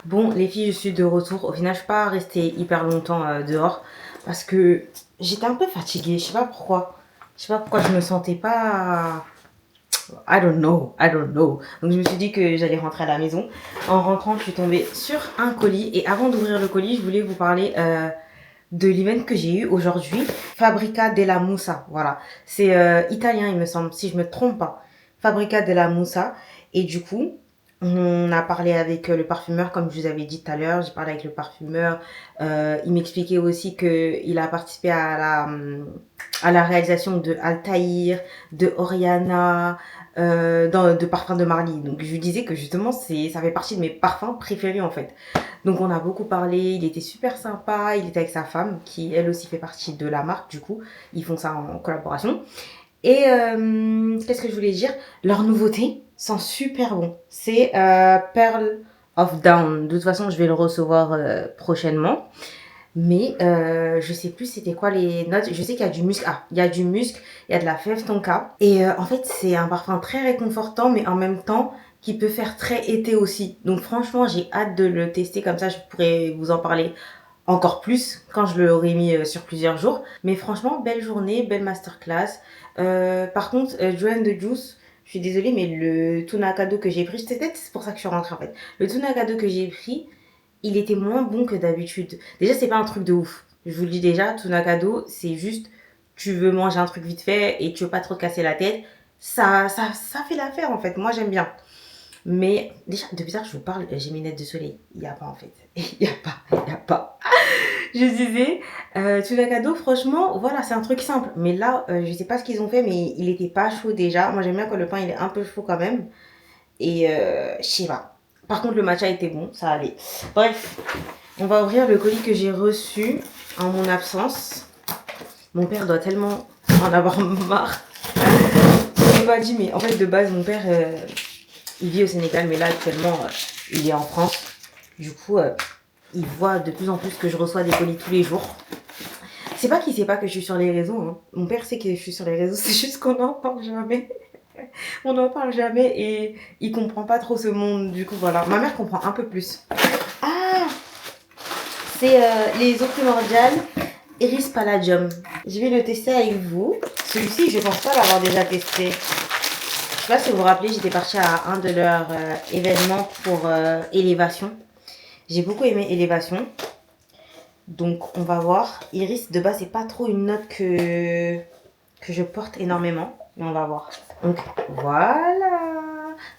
Bon, les filles, je suis de retour. Au final, je suis pas restée hyper longtemps dehors parce que j'étais un peu fatiguée. Je sais pas pourquoi. Je me sentais pas... I don't know. Donc je me suis dit que j'allais rentrer à la maison. En rentrant, je suis tombée sur un colis. Et avant d'ouvrir le colis, je voulais vous parler de l'event que j'ai eu aujourd'hui. Fabbrica della Musa. Voilà. C'est italien, il me semble, si je me trompe pas. Fabbrica della Musa. Et du coup, on a parlé avec le parfumeur, comme je vous avais dit tout à l'heure. J'ai parlé avec le parfumeur. Il m'expliquait aussi qu'il a participé à la réalisation de Altaïr, de Oriana, de parfums de Marly. Donc je lui disais que justement ça fait partie de mes parfums préférés en fait. Donc on a beaucoup parlé, il était super sympa, il était avec sa femme qui elle aussi fait partie de la marque du coup. Ils font ça en collaboration. Et qu'est-ce que je voulais dire? Leur nouveauté, sent super bon. C'est Pearl of Down. De toute façon, je vais le recevoir prochainement. Mais je sais plus c'était quoi les notes. Je sais qu'il y a du musc. Ah, il y a du musc, il y a de la fève tonka. Et en fait, c'est un parfum très réconfortant, mais en même temps qui peut faire très été aussi. Donc franchement, j'ai hâte de le tester. Comme ça, je pourrais vous en parler encore plus quand je l'aurai mis sur plusieurs jours. Mais franchement, belle journée, belle masterclass. Par contre, Joanne de Juice, je suis désolée, mais le tuna cadeau que j'ai pris, c'est pour ça que je suis rentrée en fait. Le tuna cadeau que j'ai pris, il était moins bon que d'habitude. Déjà, c'est pas un truc de ouf. Je vous le dis déjà, tuna cadeau, c'est juste, tu veux manger un truc vite fait et tu veux pas trop te casser la tête. Ça fait l'affaire en fait. Moi, j'aime bien. Mais déjà, depuis ça que je vous parle, j'ai mes lunettes de soleil. Il n'y a pas en fait. Il n'y a pas. Je disais, tuna cadeau, franchement, voilà, c'est un truc simple. Mais là, je sais pas ce qu'ils ont fait, mais il était pas chaud déjà. Moi, j'aime bien quand le pain, il est un peu chaud quand même. Et je sais pas. Par contre, le matcha était bon, ça allait. Bref, on va ouvrir le colis que j'ai reçu en mon absence. Mon père doit tellement en avoir marre. Je l'ai pas dit, mais en fait, de base, mon père... il vit au Sénégal, mais là actuellement il est en France. Du coup, il voit de plus en plus que je reçois des colis tous les jours. C'est pas qu'il sait pas que je suis sur les réseaux. Hein. Mon père sait que je suis sur les réseaux, c'est juste qu'on n'en parle jamais. On n'en parle jamais et il comprend pas trop ce monde. Du coup, voilà. Ma mère comprend un peu plus. Ah, c'est les eaux primordiales Iris Palladium. Je vais le tester avec vous. Celui-ci, je pense pas l'avoir déjà testé. Je sais pas si vous vous rappelez, j'étais partie à un de leurs événements pour Élévation. J'ai beaucoup aimé Élévation. Donc on va voir. Iris, de base, c'est pas trop une note que je porte énormément. Mais on va voir. Donc voilà.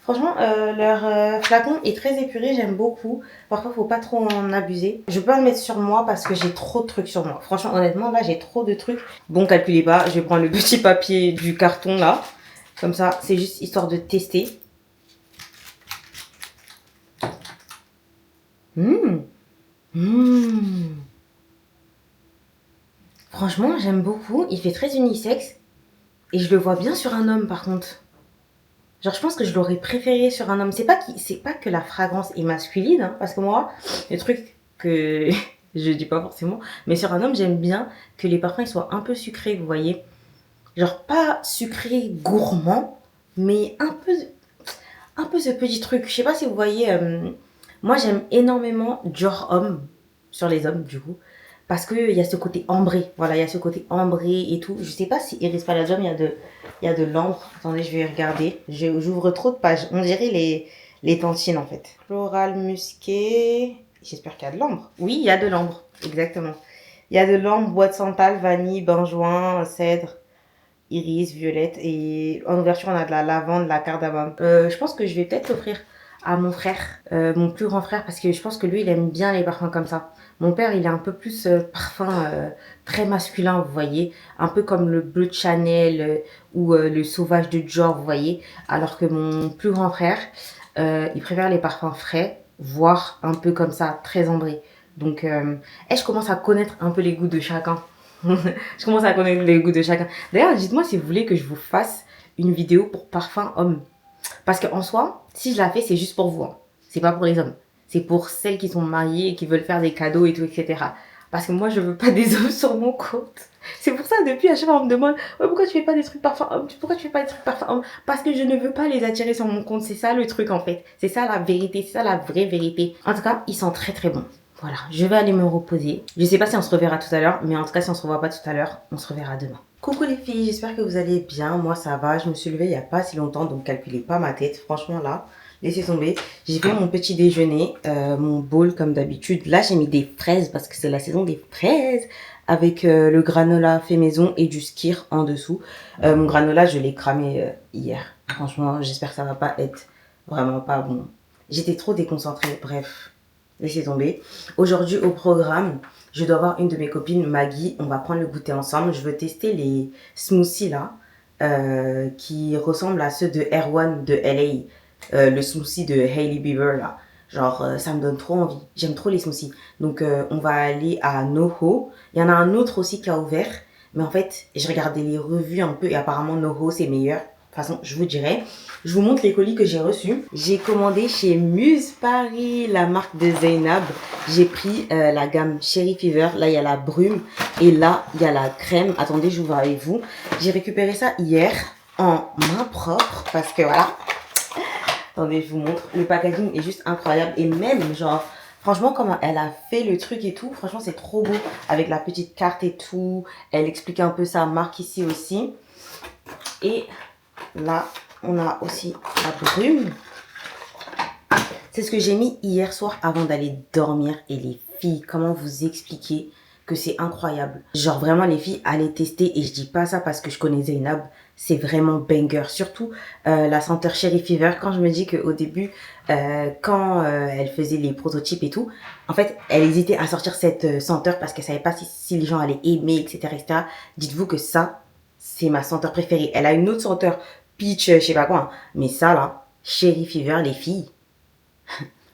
Franchement, leur flacon est très épuré, j'aime beaucoup. Parfois, faut pas trop en abuser. Je peux pas le mettre sur moi parce que j'ai trop de trucs sur moi. Franchement, honnêtement, là, j'ai trop de trucs. Bon, calculez pas, je vais prendre le petit papier du carton là. Comme ça, c'est juste histoire de tester. Franchement, j'aime beaucoup. Il fait très unisexe. Et je le vois bien sur un homme, par contre. Genre, je pense que je l'aurais préféré sur un homme. C'est pas que la fragrance est masculine. Hein, parce que moi, le truc que... je dis pas forcément. Mais sur un homme, j'aime bien que les parfums ils soient un peu sucrés, vous voyez. Genre, pas sucré gourmand. Mais un peu ce petit truc. Je sais pas si vous voyez. Moi, j'aime énormément Dior Homme sur les hommes, du coup. Parce qu'il y a ce côté ambré. Voilà, il y a ce côté ambré et tout. Je sais pas si Iris Palladium, il y a de l'ambre. Attendez, je vais regarder. J'ouvre trop de pages. On dirait les tantines, en fait. Floral musqué. J'espère qu'il y a de l'ambre. Oui, il y a de l'ambre. Exactement. Il y a de l'ambre, bois de santal, vanille, benjoin, cèdre, iris, violette. Et en ouverture, on a de la lavande, la cardamome. Je pense que je vais peut-être l'offrir à mon frère, mon plus grand frère, parce que je pense que lui, il aime bien les parfums comme ça. Mon père, il est un peu plus parfum très masculin, vous voyez. Un peu comme le bleu de Chanel ou le sauvage de Dior, vous voyez. Alors que mon plus grand frère, il préfère les parfums frais, voire un peu comme ça, très ambrés. Donc, je commence à connaître un peu les goûts de chacun. Je commence à connaître les goûts de chacun. D'ailleurs, dites-moi si vous voulez que je vous fasse une vidéo pour parfum homme. Parce qu'en soi, si je la fais, c'est juste pour vous. Hein. C'est pas pour les hommes. C'est pour celles qui sont mariées et qui veulent faire des cadeaux et tout, etc. Parce que moi, je veux pas des hommes sur mon compte. C'est pour ça, depuis, à chaque fois, on me demande pourquoi tu fais pas des trucs parfum homme? Pourquoi tu fais pas des trucs parfum homme? Parce que je ne veux pas les attirer sur mon compte. C'est ça le truc, en fait. C'est ça la vérité. C'est ça la vraie vérité. En tout cas, ils sont très très bons. Voilà, je vais aller me reposer. Je sais pas si on se reverra tout à l'heure, mais en tout cas, si on se revoit pas tout à l'heure, on se reverra demain. Coucou les filles, j'espère que vous allez bien. Moi, ça va. Je me suis levée il y a pas si longtemps, donc calculez pas ma tête. Franchement, là, laissez tomber. J'ai fait mon petit déjeuner, mon bowl comme d'habitude. Là, j'ai mis des fraises parce que c'est la saison des fraises. Avec le granola fait maison et du skyr en dessous. Mon granola, je l'ai cramé hier. Franchement, j'espère que ça va pas être vraiment pas bon. J'étais trop déconcentrée, bref. Laissez tomber. Aujourd'hui au programme, je dois voir une de mes copines, Maggie. On va prendre le goûter ensemble. Je veux tester les smoothies là, qui ressemblent à ceux de Erwan de LA. Le smoothie de Hailey Bieber là. Genre, ça me donne trop envie. J'aime trop les smoothies. Donc, on va aller à NoHo. Il y en a un autre aussi qui a ouvert. Mais en fait, j'ai regardé les revues un peu et apparemment NoHo c'est meilleur. façon, je vous dirai. Je vous montre les colis que j'ai reçus. J'ai commandé chez Muse Paris, la marque de Zainab. J'ai pris la gamme Cherry Fever. Là, il y a la brume. Et là, il y a la crème. Attendez, je vous vois avec vous. J'ai récupéré ça hier en main propre. Parce que voilà. Attendez, je vous montre. Le packaging est juste incroyable. Et même, genre, franchement, comment elle a fait le truc et tout. Franchement, c'est trop beau. Avec la petite carte et tout. Elle explique un peu sa marque ici aussi. Et là, on a aussi la brume. C'est ce que j'ai mis hier soir avant d'aller dormir. Et les filles, comment vous expliquer que c'est incroyable. Genre vraiment les filles, allez tester. Et je dis pas ça parce que je connais Zainab. C'est vraiment banger. Surtout la senteur Cherry Fever. Quand je me dis qu'au début, quand elle faisait les prototypes et tout, en fait, elle hésitait à sortir cette senteur parce qu'elle savait pas si les gens allaient aimer, etc. etc. Dites-vous que ça, c'est ma senteur préférée. Elle a une autre senteur peach, je sais pas quoi. Hein. Mais ça là, Cherry Fever, les filles,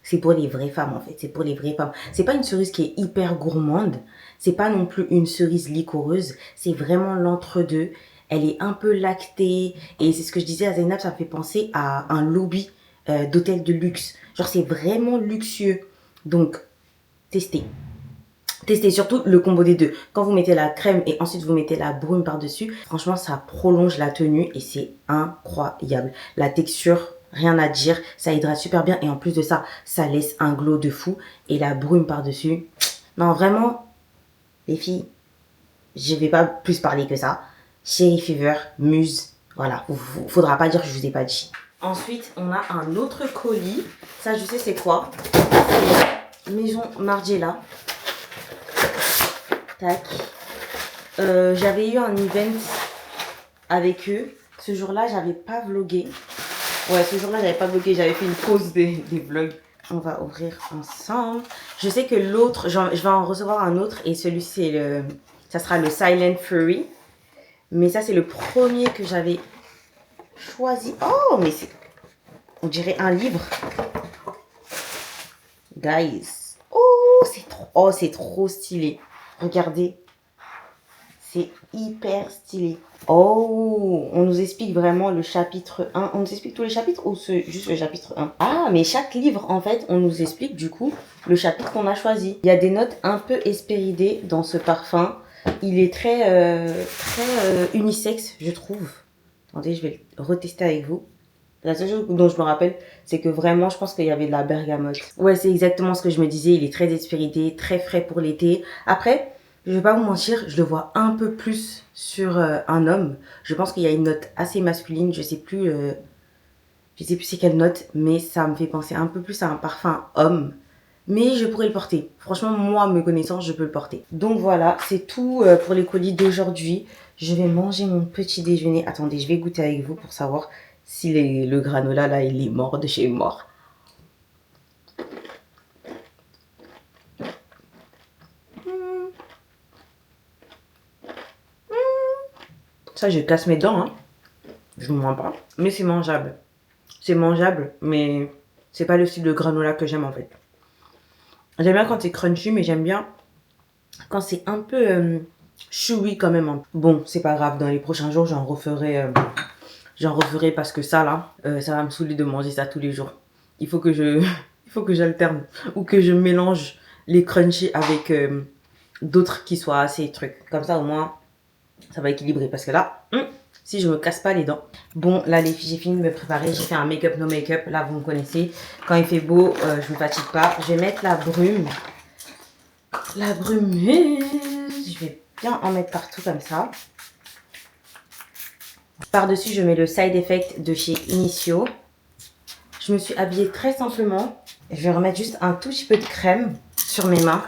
c'est pour les vraies femmes en fait. C'est pour les vraies femmes. C'est pas une cerise qui est hyper gourmande. C'est pas non plus une cerise liquoreuse. C'est vraiment l'entre-deux. Elle est un peu lactée. Et c'est ce que je disais à Zainab, ça me fait penser à un lobby d'hôtel de luxe. Genre c'est vraiment luxueux. Donc, testez. Testez surtout le combo des deux. Quand vous mettez la crème et ensuite vous mettez la brume par-dessus, franchement, ça prolonge la tenue et c'est incroyable. La texture, rien à dire. Ça hydrate super bien et en plus de ça, ça laisse un glow de fou. Et la brume par-dessus. Non, vraiment, les filles, je vais pas plus parler que ça. Cherry Fever, Muse, voilà. Faudra pas dire que je vous ai pas dit. Ensuite, on a un autre colis. Ça, je sais c'est quoi. Maison Margiela. Tac. J'avais eu un event avec eux. Ce jour-là, j'avais pas vlogué. Ouais, ce jour-là, j'avais pas vlogué. J'avais fait une pause des vlogs. On va ouvrir ensemble. Je sais que l'autre, je vais en recevoir un autre. Et celui-ci, ça sera le Silent Fury. Mais ça, c'est le premier que j'avais choisi. Oh, mais c'est... On dirait un livre. Guys. Oh, c'est trop stylé. Regardez. C'est hyper stylé. Oh, on nous explique vraiment le chapitre 1. On nous explique tous les chapitres ou juste le chapitre 1? Ah, mais chaque livre, en fait, on nous explique du coup le chapitre qu'on a choisi. Il y a des notes un peu hespéridées dans ce parfum. Il est très unisexe, je trouve. Attendez, je vais le retester avec vous. La seule chose dont je me rappelle, c'est que vraiment, je pense qu'il y avait de la bergamote. Ouais, c'est exactement ce que je me disais. Il est très hespéridé, très frais pour l'été. Après, je vais pas vous mentir, je le vois un peu plus sur un homme. Je pense qu'il y a une note assez masculine. Je sais plus c'est quelle note, mais ça me fait penser un peu plus à un parfum homme. Mais je pourrais le porter. Franchement, moi, me connaissant, je peux le porter. Donc voilà, c'est tout pour les colis d'aujourd'hui. Je vais manger mon petit déjeuner. Attendez, je vais goûter avec vous pour savoir si le granola, là, il est mort de chez mort. Ça, je casse mes dents, hein. Je ne mens pas. Mais c'est mangeable. C'est mangeable, mais c'est pas le style de granola que j'aime, en fait. J'aime bien quand c'est crunchy, mais j'aime bien quand c'est un peu chewy quand même. Bon, c'est pas grave. Dans les prochains jours, j'en referai parce que ça, là, ça va me saouler de manger ça tous les jours. Il faut que j'alterne ou que je mélange les crunchy avec d'autres qui soient assez trucs. Comme ça, au moins, ça va équilibrer. Parce que là, si je me casse pas les dents. Bon, là, les filles, j'ai fini de me préparer. J'ai fait un make-up, no make-up. Là, vous me connaissez. Quand il fait beau, je me fatigue pas. Je vais mettre la brume. La brume. Je vais bien en mettre partout comme ça. Par-dessus, je mets le Side Effect de chez Initio. Je me suis habillée très simplement. Je vais remettre juste un tout petit peu de crème sur mes mains.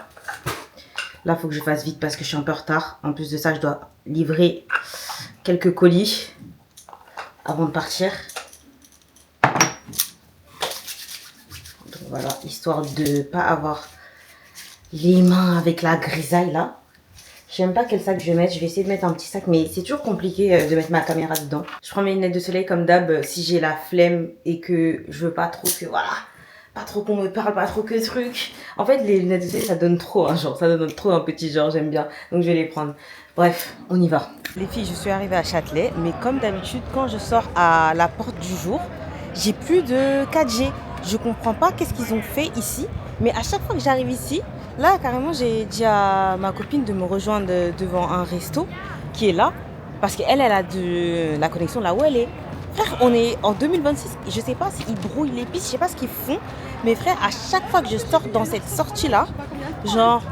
Là, il faut que je fasse vite parce que je suis un peu en retard. En plus de ça, je dois livrer quelques colis avant de partir. Donc voilà, histoire de ne pas avoir les mains avec la grisaille là. Je sais même pas quel sac je vais mettre. Je vais essayer de mettre un petit sac, mais c'est toujours compliqué de mettre ma caméra dedans. Je prends mes lunettes de soleil comme d'hab si j'ai la flemme et que je veux pas trop que voilà pas trop qu'on me parle, pas trop que truc. En fait, les lunettes de soleil, ça donne trop un genre, ça donne trop un petit genre, j'aime bien. Donc je vais les prendre. Bref, on y va. Les filles, je suis arrivée à Châtelet, mais comme d'habitude, quand je sors à la porte du jour, j'ai plus de 4G. Je comprends pas qu'est-ce qu'ils ont fait ici, mais à chaque fois que j'arrive ici, là, carrément, j'ai dit à ma copine de me rejoindre devant un resto qui est là, parce qu'elle, elle a de la connexion là où elle est. Frère, on est en 2026, je sais pas s'ils brouillent les pistes, je sais pas ce qu'ils font, mais frère, à chaque fois que je sors dans cette sortie-là, genre,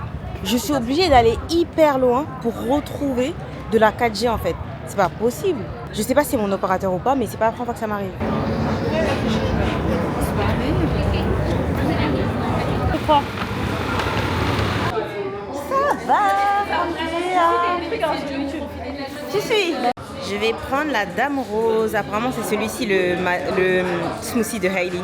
je suis obligée d'aller hyper loin pour retrouver de la 4G en fait. C'est pas possible. Je sais pas si c'est mon opérateur ou pas, mais c'est pas la première fois que ça m'arrive. Ça va, Andrea. Tu suis. Je vais prendre la Dame Rose. Apparemment, c'est celui-ci, le smoothie de Hailey.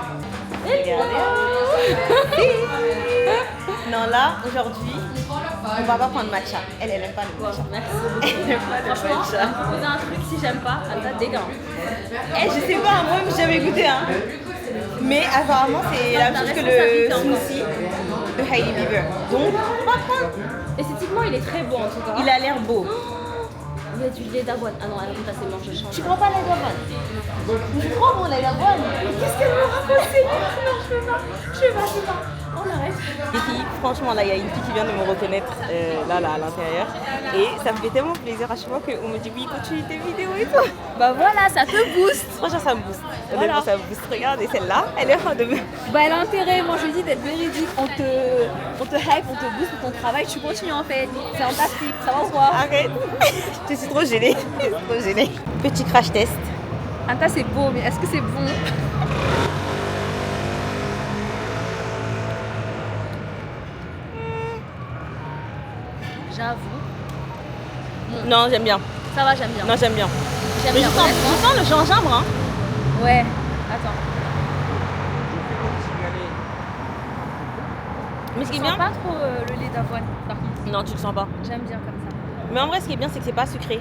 Non, là, aujourd'hui, on va pas prendre matcha. Elle aime pas le matcha. Merci. Elle aime pas le matcha. Poser un truc, si j'aime pas, à ta dégâts. Je sais pas, moi, j'ai jamais goûté. Hein. Mais apparemment, c'est la même chose que le smoothie de Hailey Bieber. Donc, on va prendre. Esthétiquement, il est très beau en tout cas. Il a l'air beau. Il y a du lait d'avoine. Ah non, elle a c'est mort, je change. Tu prends pas lait d'avoine? Je prends mon lait d'avoine. Qu'est-ce qu'elle me raconte? Non, je peux pas. Je peux pas. On arrête. Les filles, franchement, là, il y a une fille qui vient de me reconnaître là, à l'intérieur. Et ça me fait tellement plaisir à chaque fois qu'on me dit oui, continue tes vidéos et tout. Bah voilà, ça te booste. Franchement, ça me booste. Voilà. Ça me booste. Regarde, et celle-là, elle est en train de me... Bah elle a intérêt, moi je dis d'être véridique. On te hype, on te booste pour ton travail, tu continues en fait. C'est fantastique, ça va ou quoi? Arrête. Je suis trop gênée. Trop gênée. Petit crash test. Anta c'est beau, mais est-ce que c'est bon? J'avoue. Non, j'aime bien. Ça va, j'aime bien. Non, j'aime bien. J'aime Mais bien. je sens le gingembre, hein. Ouais, attends. Mais ce qui est Je bien... sens pas trop le lait d'avoine, par contre. Non, tu le sens pas. J'aime bien comme ça. Mais en vrai, ce qui est bien, c'est que c'est pas sucré.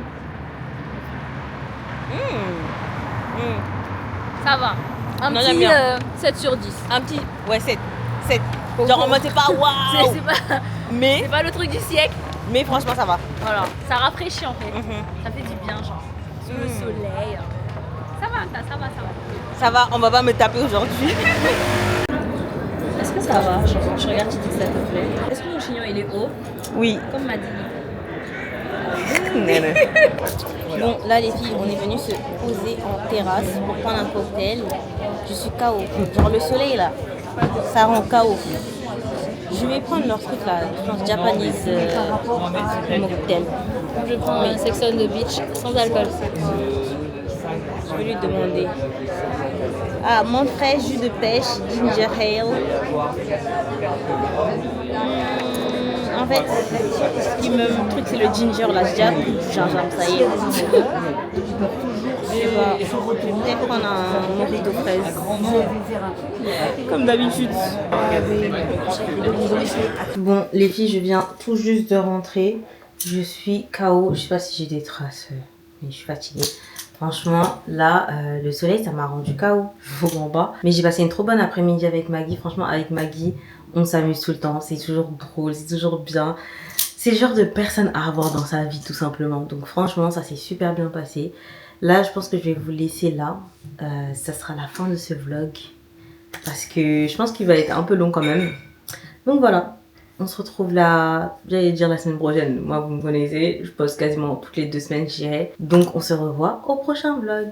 Ça va. Un Non, petit j'aime bien. 7 sur 10. Un petit... Ouais, 7. Genre en mode, c'est pas waouh. Mais... C'est pas le truc du siècle. Mais franchement, ça va. Voilà, ça rafraîchit en fait. Ça fait du bien, genre. Sous le soleil. Ça va, ça va. Ça va, on va pas me taper aujourd'hui. Est-ce que ça va? Je regarde, tu dis que ça te plaît. Est-ce que mon chignon il est haut? Oui. Comme m'a dit. Bon, là les filles, on est venus se poser en terrasse pour prendre un cocktail. Je suis KO. Genre le soleil là, ça rend KO. Je vais prendre leur truc là, je pense Japanese mocktail. Je prends un Sex on the Beach sans alcool. Je vais lui demander. Ah, menthe fraîche, jus de pêche, ginger ale. En fait, ce qui me truc c'est le ginger là, j'ai déjà pris du gingembre, ça y est. Je vais prendre un mojito fraise. Comme d'habitude. Bon, les filles, je viens tout juste de rentrer. Je suis KO. Je sais pas si j'ai des traces, mais je suis fatiguée. Franchement, là, le soleil, ça m'a rendu KO. Je vous comprends pas. Mais j'ai passé une trop bonne après-midi avec Maggie. Franchement, avec Maggie, on s'amuse tout le temps. C'est toujours drôle, c'est toujours bien. C'est le genre de personne à avoir dans sa vie, tout simplement. Donc franchement, ça s'est super bien passé. Là, je pense que je vais vous laisser là. Ça sera la fin de ce vlog. Parce que je pense qu'il va être un peu long quand même. Donc voilà. On se retrouve là, j'allais dire la semaine prochaine. Moi, vous me connaissez, je poste quasiment toutes les 2 semaines, je dirais. Donc on se revoit au prochain vlog.